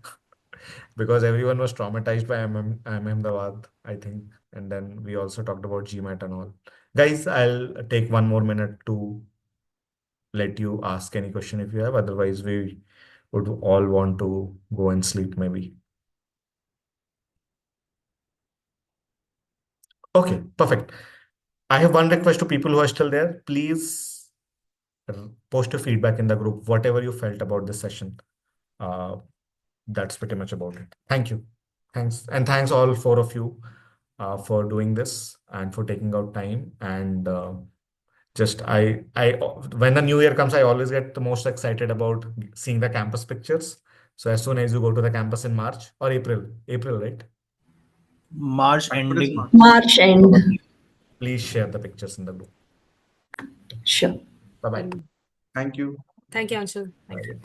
Because everyone was traumatized by IIM Ahmedabad, I think. And then we also talked about GMAT and all. Guys, I'll take 1 more minute to let you ask any question if you have. Otherwise, we would all want to go and sleep maybe. Okay, perfect. I have one request to people who are still there. Please post your feedback in the group, whatever you felt about this session. That's pretty much about it. Thank you. Thanks. And thanks all 4 of you for doing this and for taking out time. And when the new year comes, I always get the most excited about seeing the campus pictures. So as soon as you go to the campus in March or April, right? March ending. March end. Please share the pictures in the group. Sure. Bye-bye. Thank you. Thank you, Anshul. Thank you.